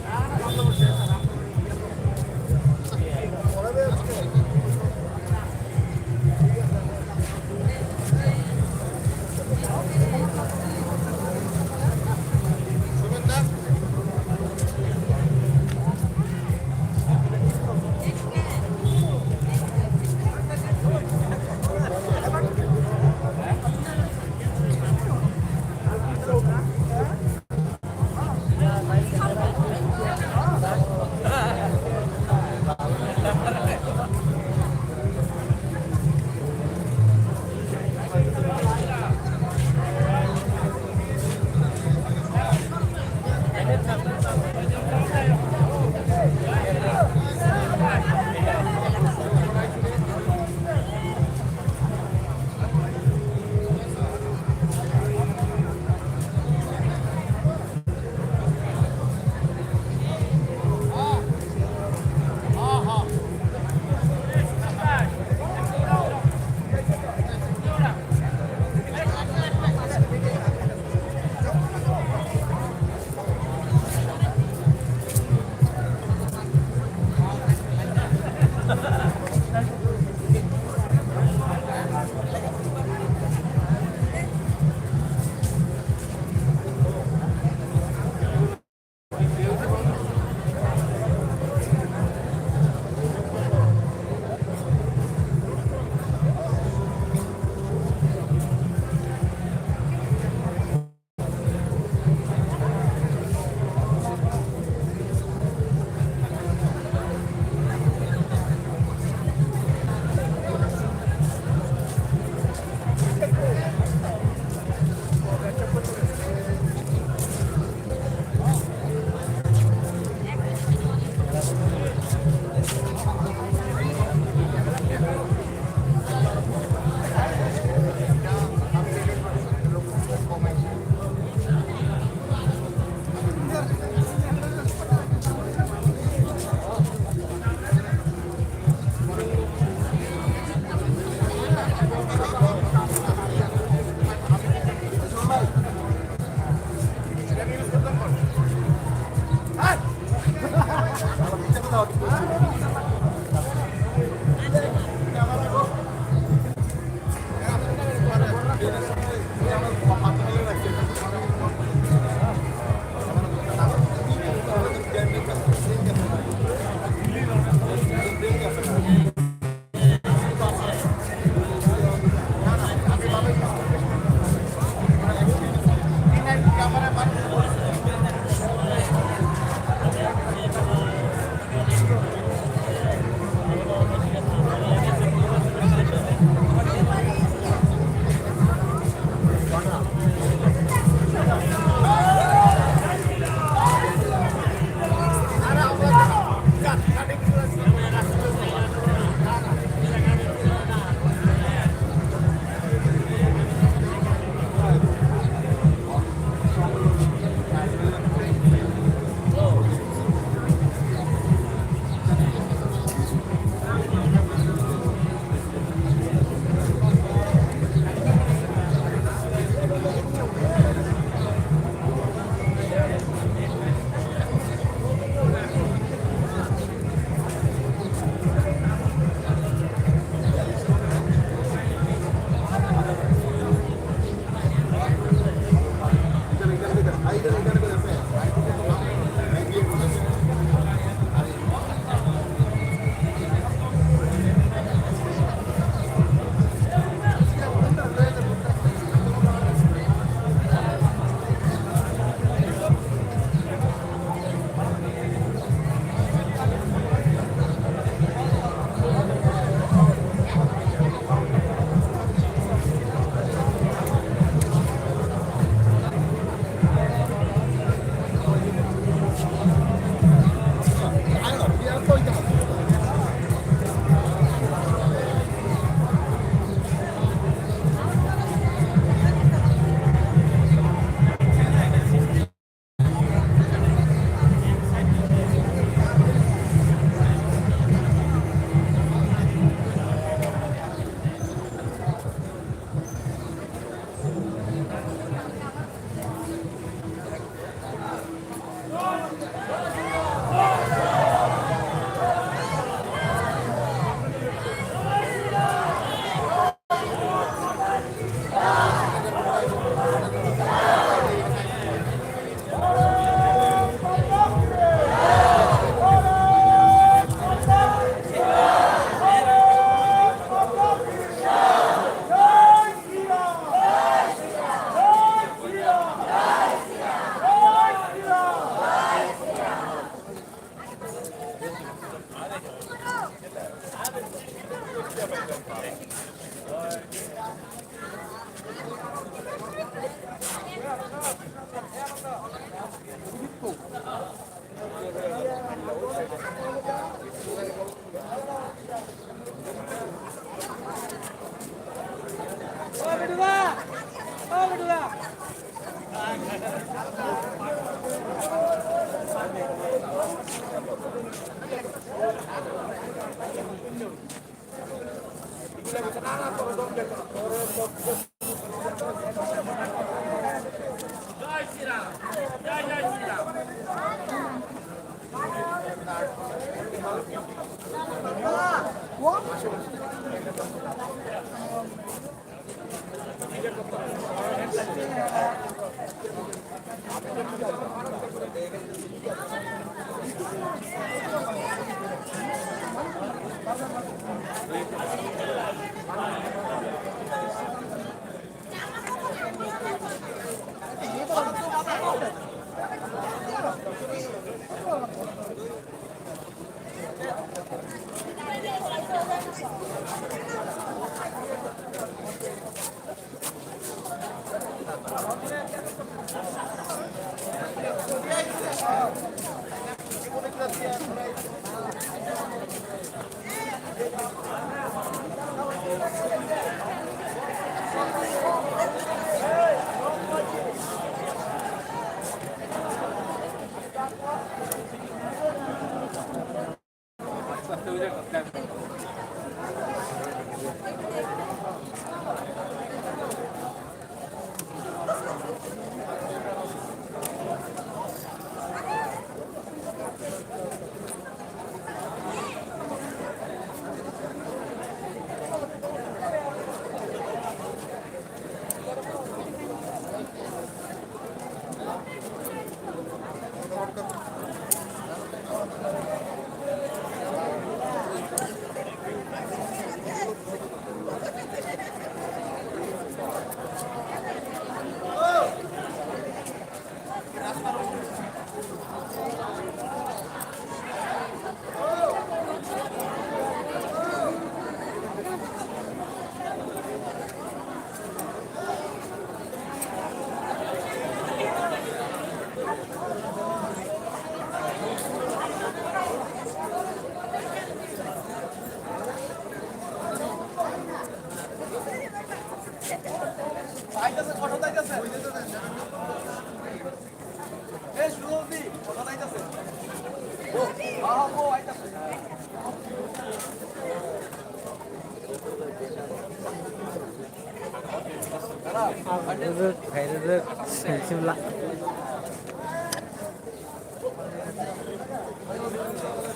rước phải rước xem lại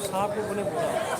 साहब को बोले बोला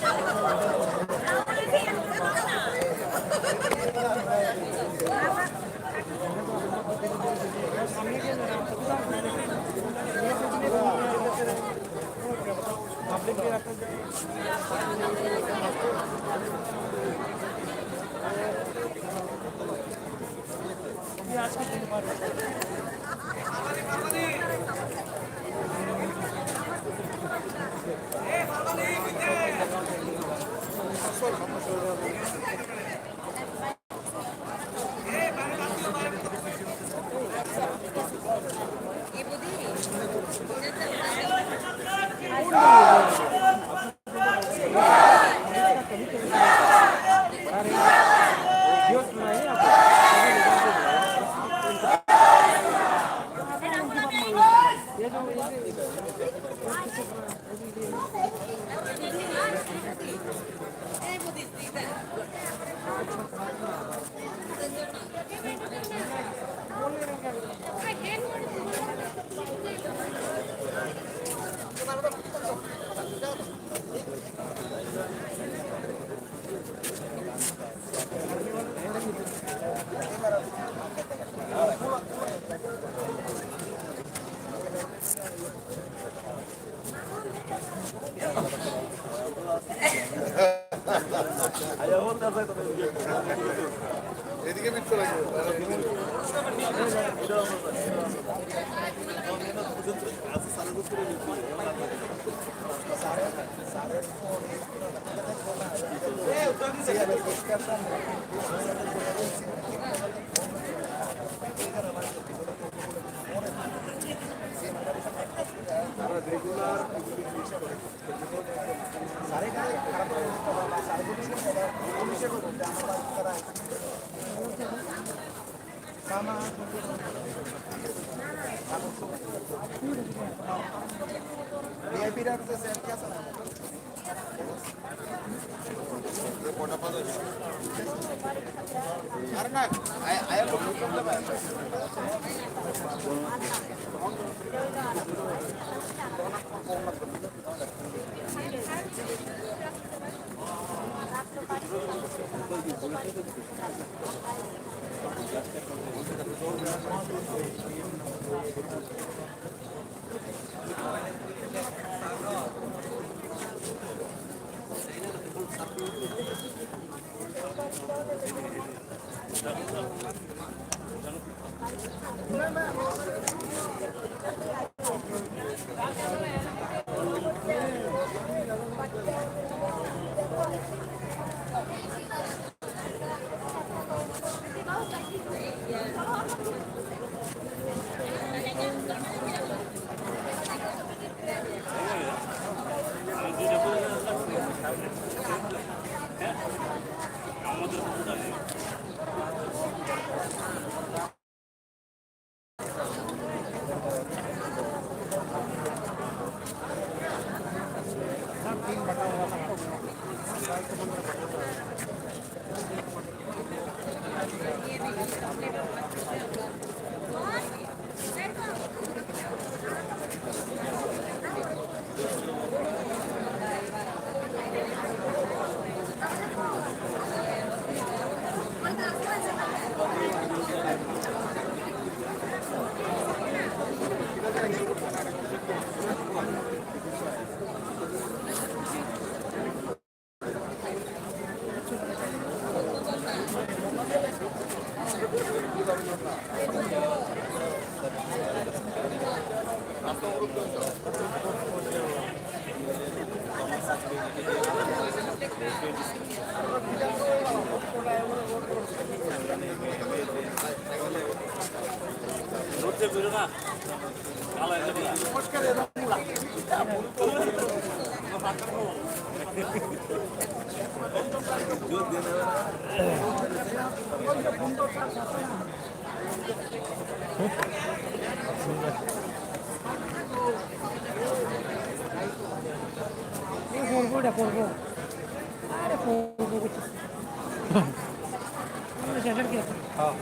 এদিকে বিট করে করবো এটা করবো আরে করবো শেষের কি হ্যাঁ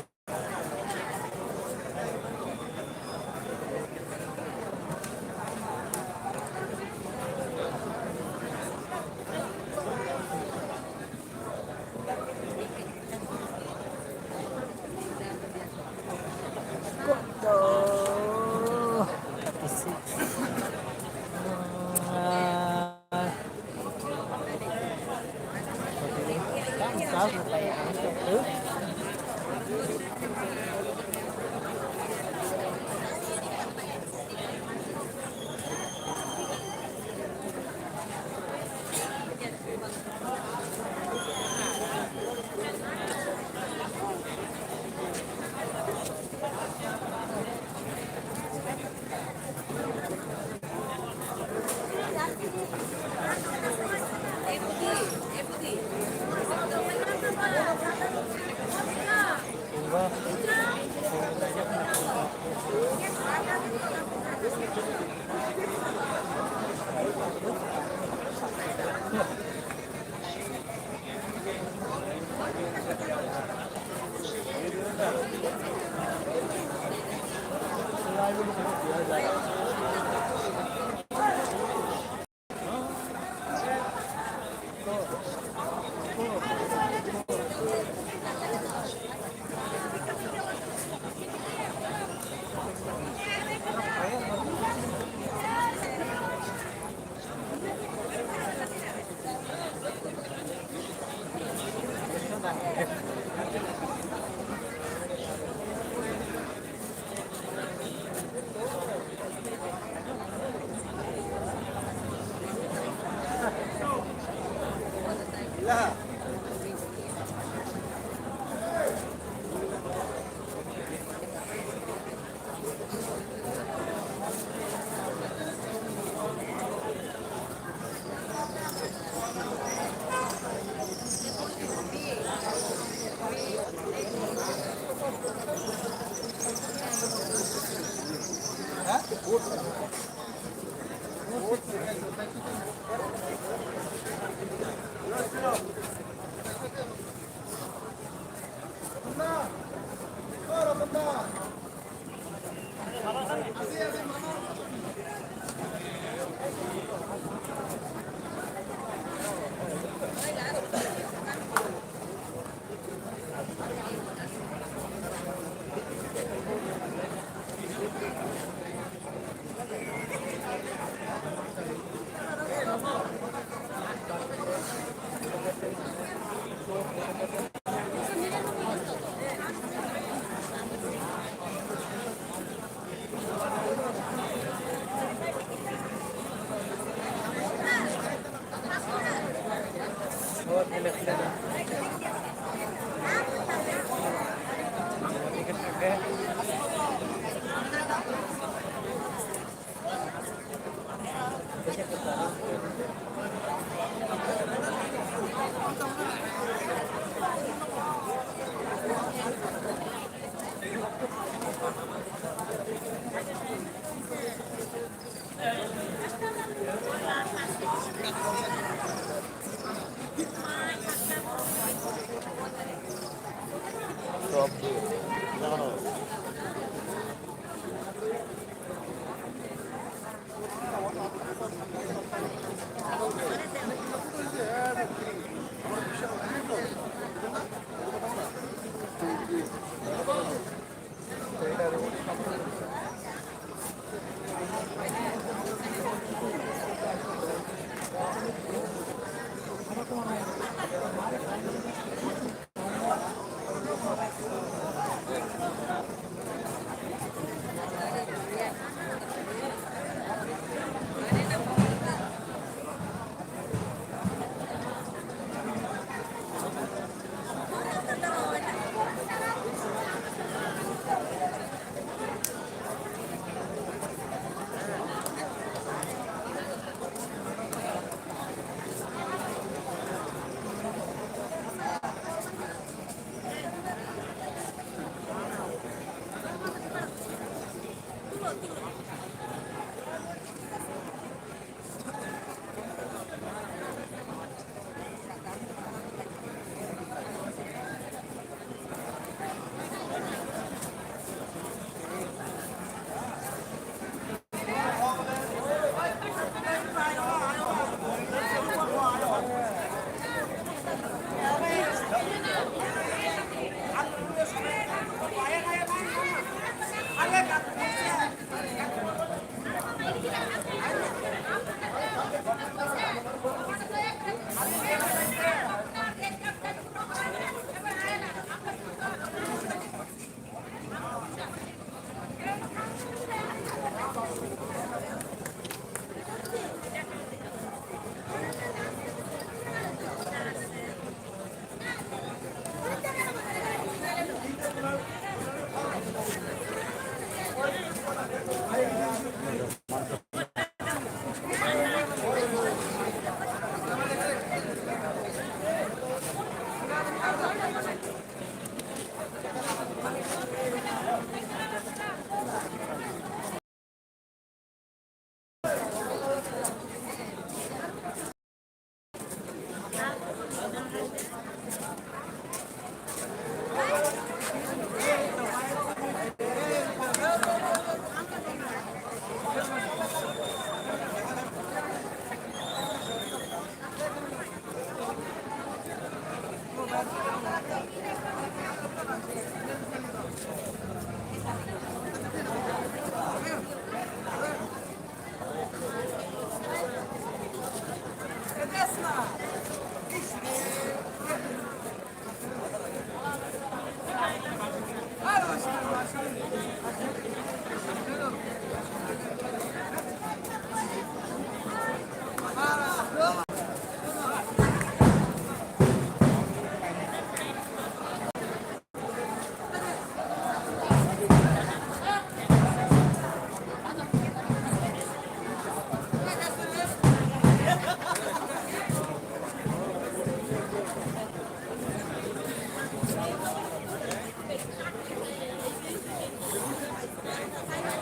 Thank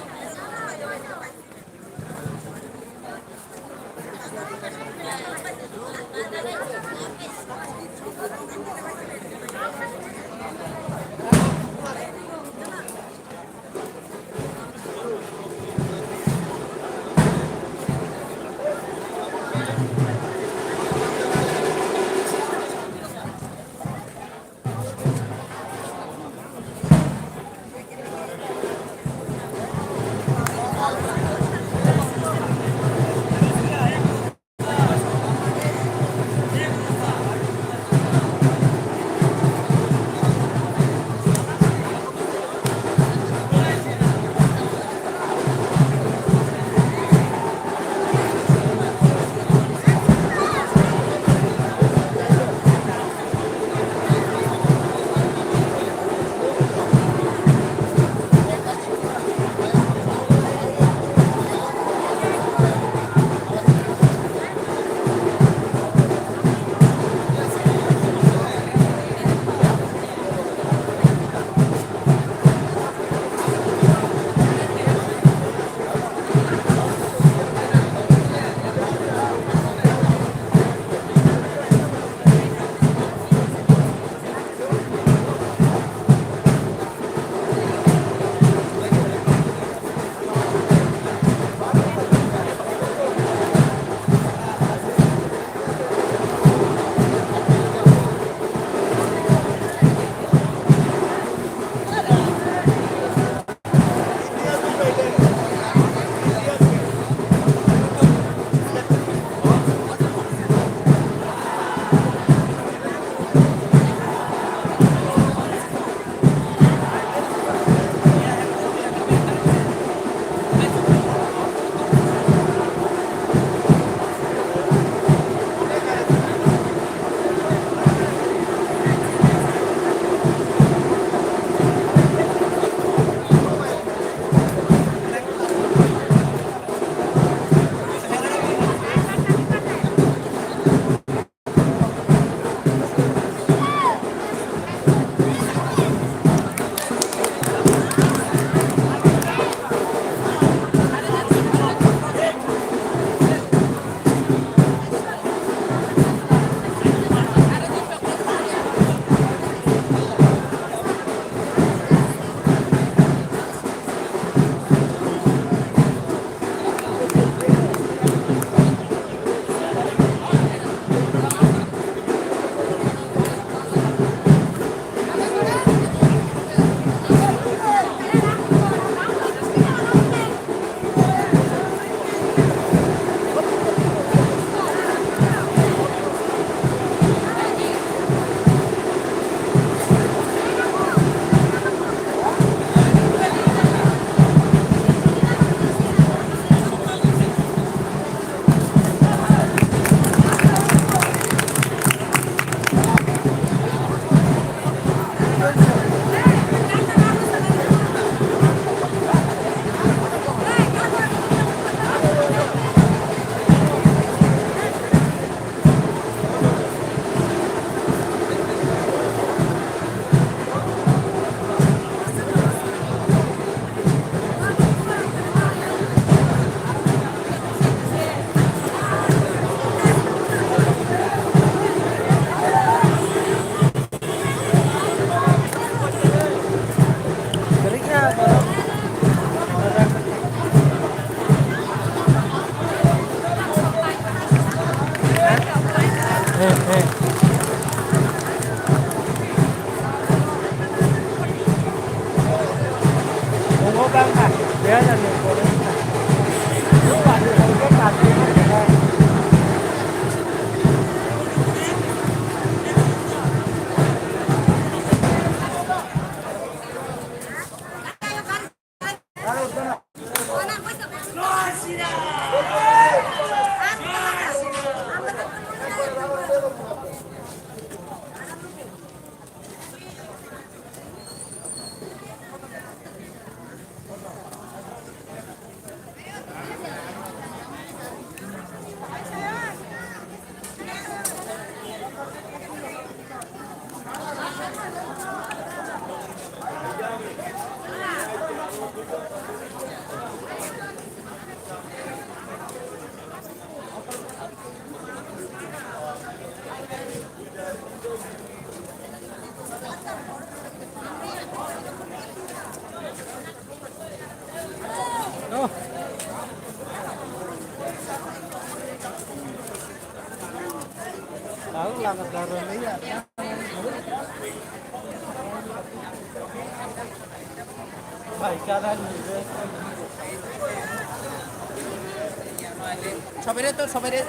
you. Ủng hộ bang này, để là người của đấy. Lúc bạn thì không biết làm gì không thể đây. Đó là một đồ rồi lý à. Phải cho ra nhiều সবাই তো সবাই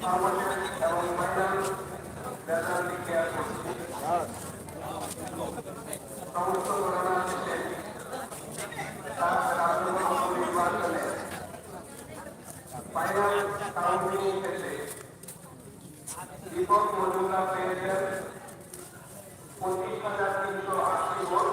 সার্বজনীন এবং ফাইনাল রেজাল্ট ডিক্লেয়ার করছি। সমস্ত ঘটনা শেষে নির্বাচনে ফাইনাল কাউন্টিং শেষে দীপক মজুমদার পেয়েছেন 25,380 ভোট।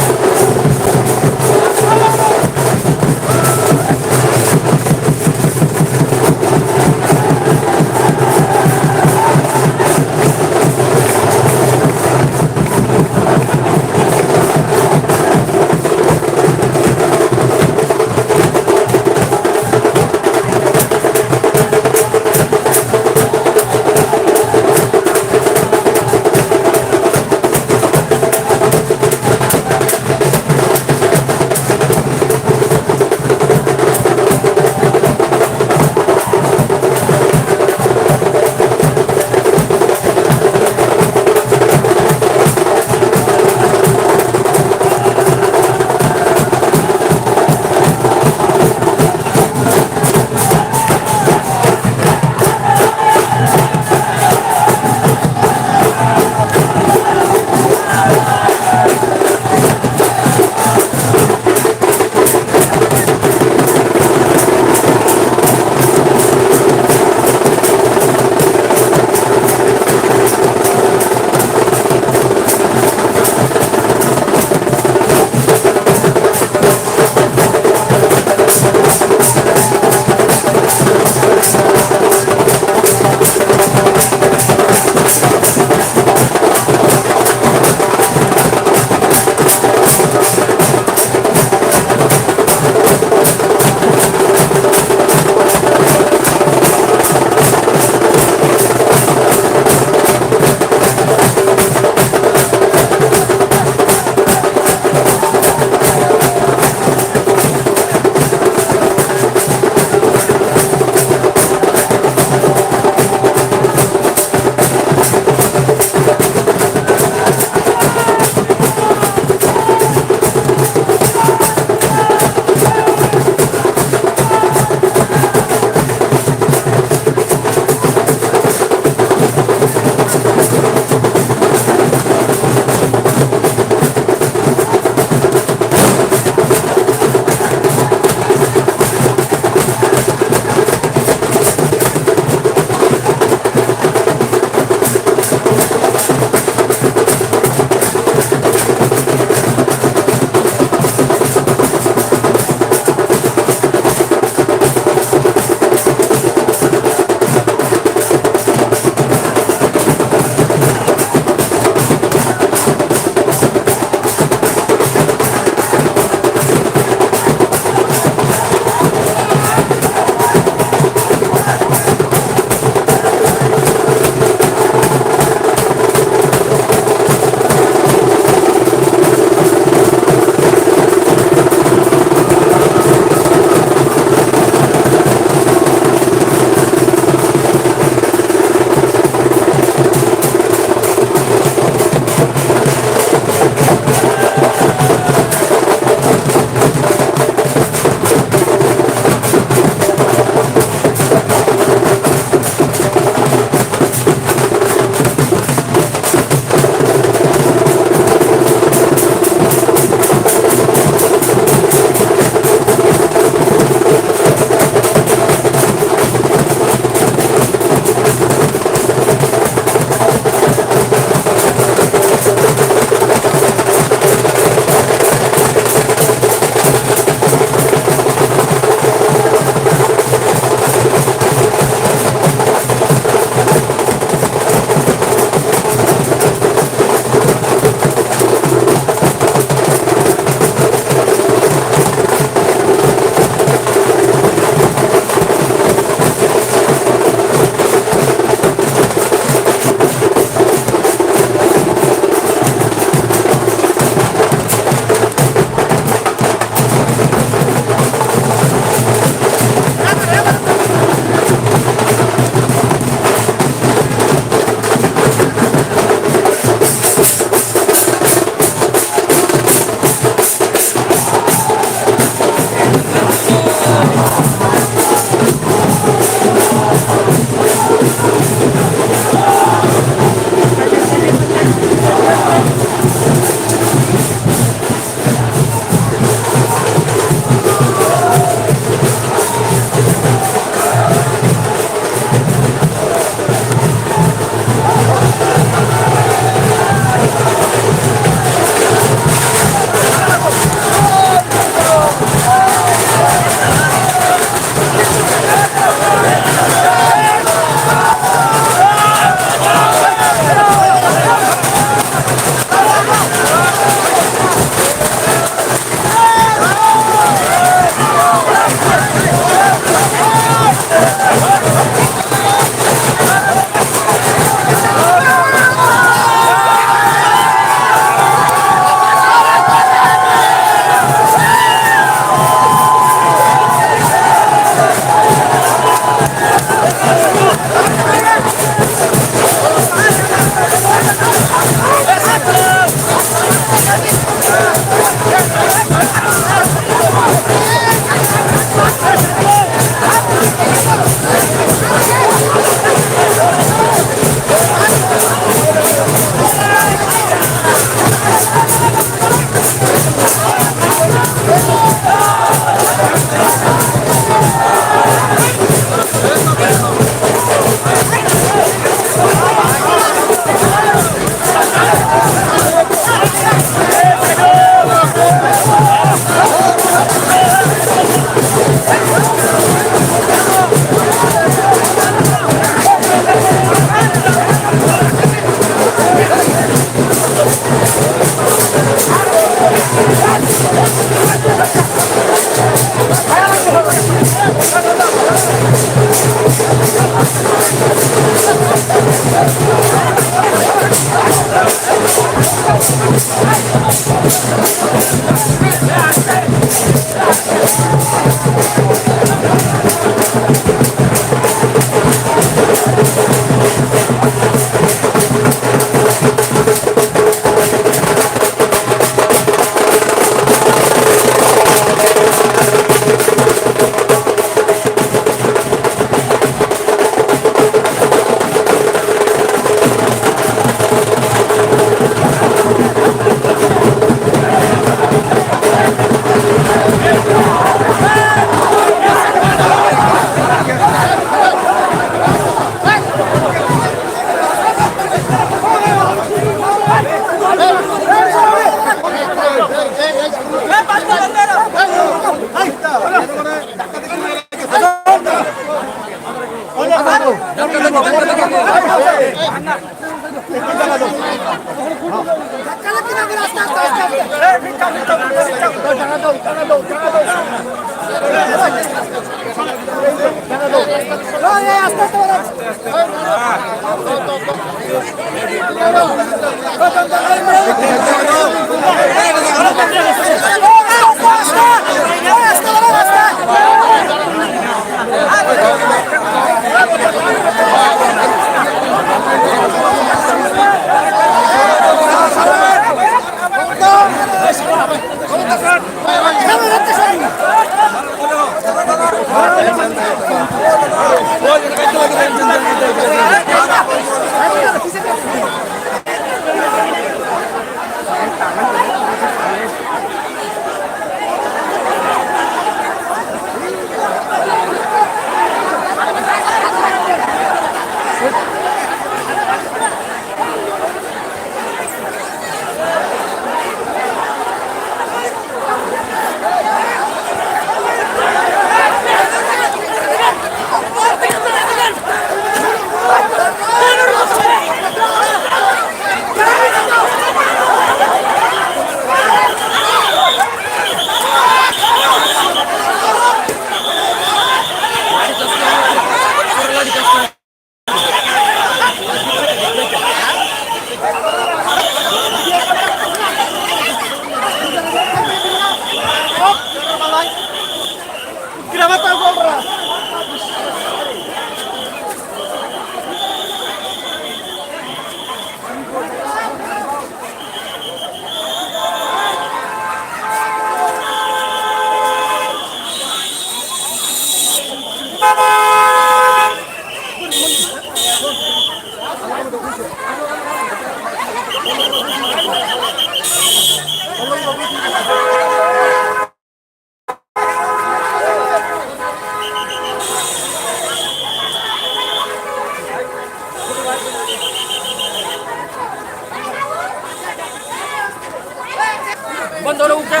बंद हो उठा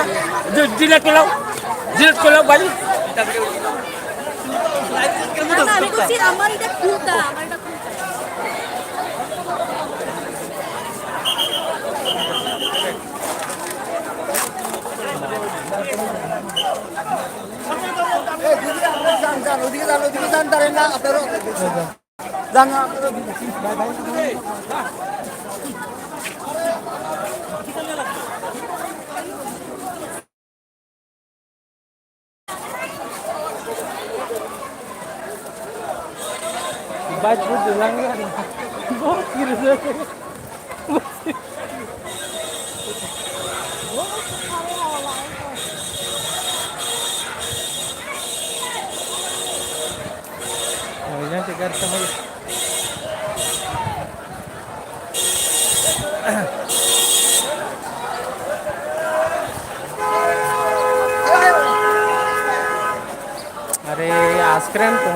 डिलीट कर लो भाई না আমি বলছি আমার এটা খুলতা আমার এটা খুলতা Baik betul lagi kan. Bos kira saya. Oh, ini segar sama. अरे आइसक्रीम तो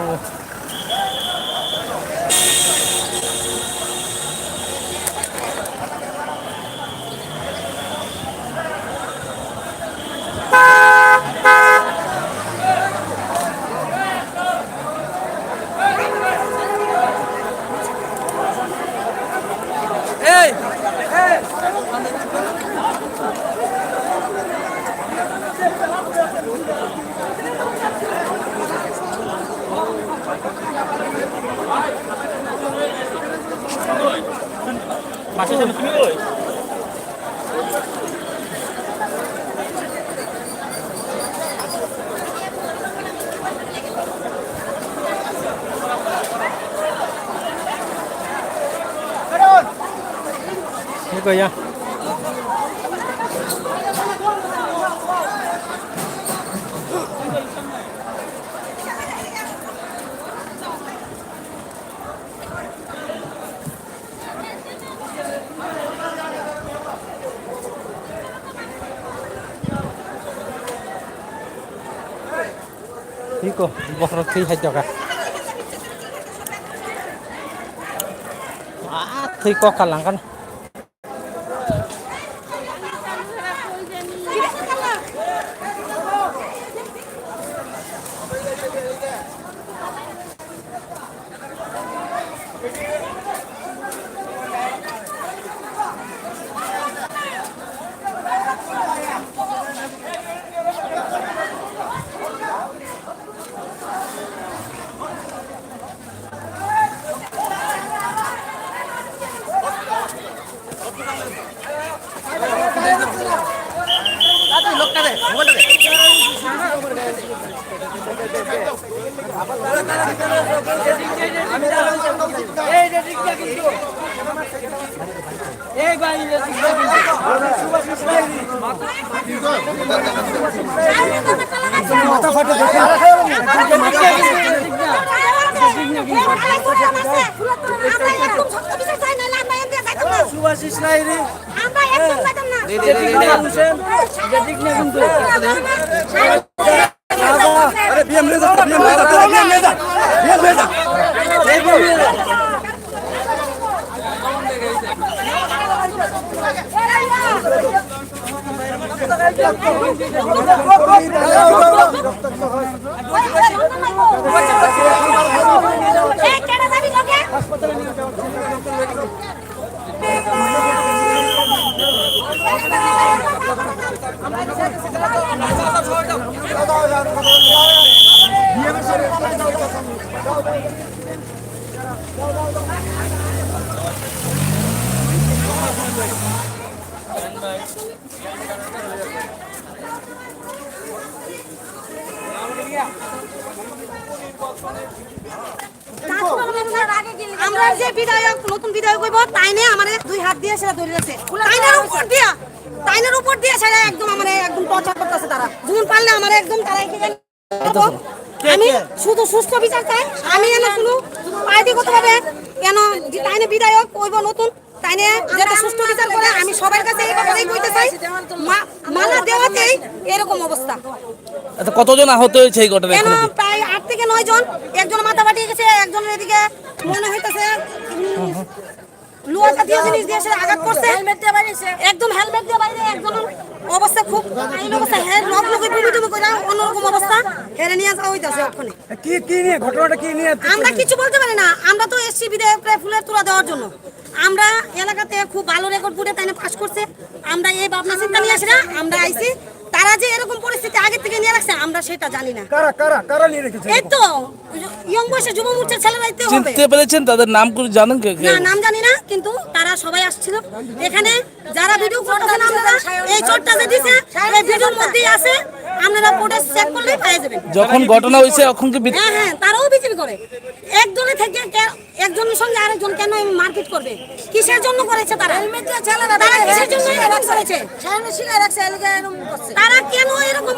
Masih sama kami oi. ini kok ya. Iko, borok thi hay ka. Thi ko kalang kan. আমরা যে বিধায়ক নতুন বিধায়ক হইব তাইনে আমারে দুই হাত দিয়ে সেটা ধরে রাখছে তাইনের উপর দিয়ে সেটা একদম আমারে একদম টর্চার করতেছে তারা যখন পারলে আমারে একদম তারা আমি শুধু সুস্থ বিচার চাই আমি এনে কোনো পার্টিগত ভাবে কেন তাইনে বিধায়ক হইব নতুন তাইনে যাতে সুস্থ বিচার করে আমি সবার কাছে এই কথাই কইতে চাই মালা দেওয়াতেই এরকম অবস্থা। আচ্ছা কতজন আহত হয়েছে এই ঘটনায়? কেন প্রায় 8 থেকে 9 জন, একজন মাথা ফাটি গেছে, একজনের এদিকে মনে হইতাছে লোহা জাতীয় জিনিস দিয়ে সে আঘাত করছে, হেলমেট দিয়ে বাইরেছে, একদম হেলমেট দিয়ে বাইরে, একজনের অবস্থা খুব আইন অবস্থা, হেড নক নকে বিবিটুম কইরা অন্যরকম অবস্থা, হেরে নিয়ে যাওয়া হইতাছে ওখানে। কি নিয়ে ঘটনাটা কি নিয়ে? আমরা কিছু বলতে পারি না, আমরা তো এসছি বিধায়ককে ফুলের তোড়া দেওয়ার জন্য। আমরা এলাকাতে খুব ভালো রেকর্ড করে তাইনে পাস করছে, আমরা এই ভাবনা চিন্তা নিয়ে আসি না, আমরা আইছি তার তারা যে এরকম পরিস্থিতি আগে থেকে নিয়ে রাখছে আমরা সেটা জানি না। কারা কারা কারা নিয়ে রেখেছে? এই তো ইয়ং বয়সে যুব মোর্চার ছেলেরাই তো হবে। চিনতে পেরেছেন তাদের নাম করে জানেন কে কে? না নাম জানি না, কিন্তু তারা সবাই আসছিল এখানে। যারা ভিডিও করতেছেন আপনারা এই চোটটা যে দিছে এই ভিডিওর মধ্যেই আছে, আপনারা ফুটেজ চেক করলেই পেয়ে যাবেন। যখন ঘটনা হয়েছে তখন কি হ্যাঁ হ্যাঁ, তারাও বিজেপি করে। একজনে থেকে একজনের সঙ্গে আরেকজন কেন মারপিট করবে? কিসের জন্য করেছে তারা? তারা কিসের জন্য এরকম করেছে? তারা কেন এরকম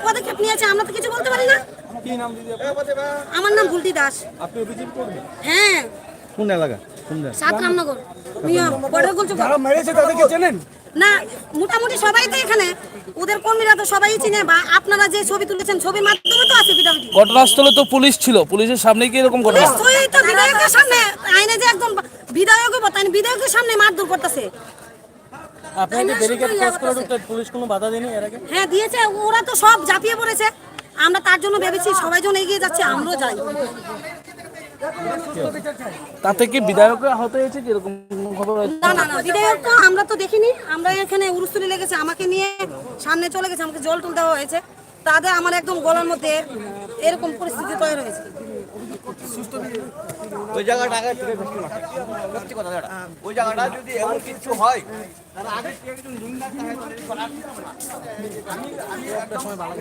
পদক্ষেপ নিয়েছে আমরা তো কিছু বলতে পারি না। আমার নাম ভুলটি দাস। আপনি অভিযোগ করবেন? হ্যাঁ, কোন এলাকা? কোন জায়গা? সাত রামনগর বর্ডার গোলচুক। যারা মেরেছে তাদেরকে চেনেন? না, মোটামুটি সবাই তো এখানে, ওদের কর্মীরা তো সবাই চিনে, বা আপনারা যে ছবি তুলেছেন ছবির মাধ্যমে তো আছে পিটাপিটি। ঘটনাস্থলে তো পুলিশ ছিল, পুলিশের সামনে কি এরকম ঘটনা? নিশ্চয়ই তো বিধায়কের সামনে আইনে যে একজন বিধায়ক বতান বিধায়কের সামনে মারধর করতেছে। আপনাকে ব্যারিকেড ক্রস করে ঢুকতে পুলিশ কোনো বাধা দেয়নি এর আগে? হ্যাঁ দিয়েছে, ওরা তো সব ঝাঁপিয়ে পড়েছে। আমরা তার জন্য ভেবেছি সবাই জন এগিয়ে যাচ্ছে, আমরাও যাই। তাতে কি বিধায়করা আহত হয়েছে কি এরকম খবর আছে? না না না, বিধায়ক তো আমরা তো দেখিনি। আমরা এখানে উরুস্তুলি লেগেছে, আমাকে নিয়ে সামনে চলে গেছে, আমাকে জল টুল দেওয়া হয়েছে। তাদের আমার একদম গলার মধ্যে এরকম পরিস্থিতি তৈরি হয়েছে। ওই জায়গাটা আগে থেকে বেশি মাঠে সত্যি কথা দাদা, ওই জায়গাটা যদি এমন কিছু হয় তাহলে আগে থেকে একজন জমিদার আমি একটা সময় ভালো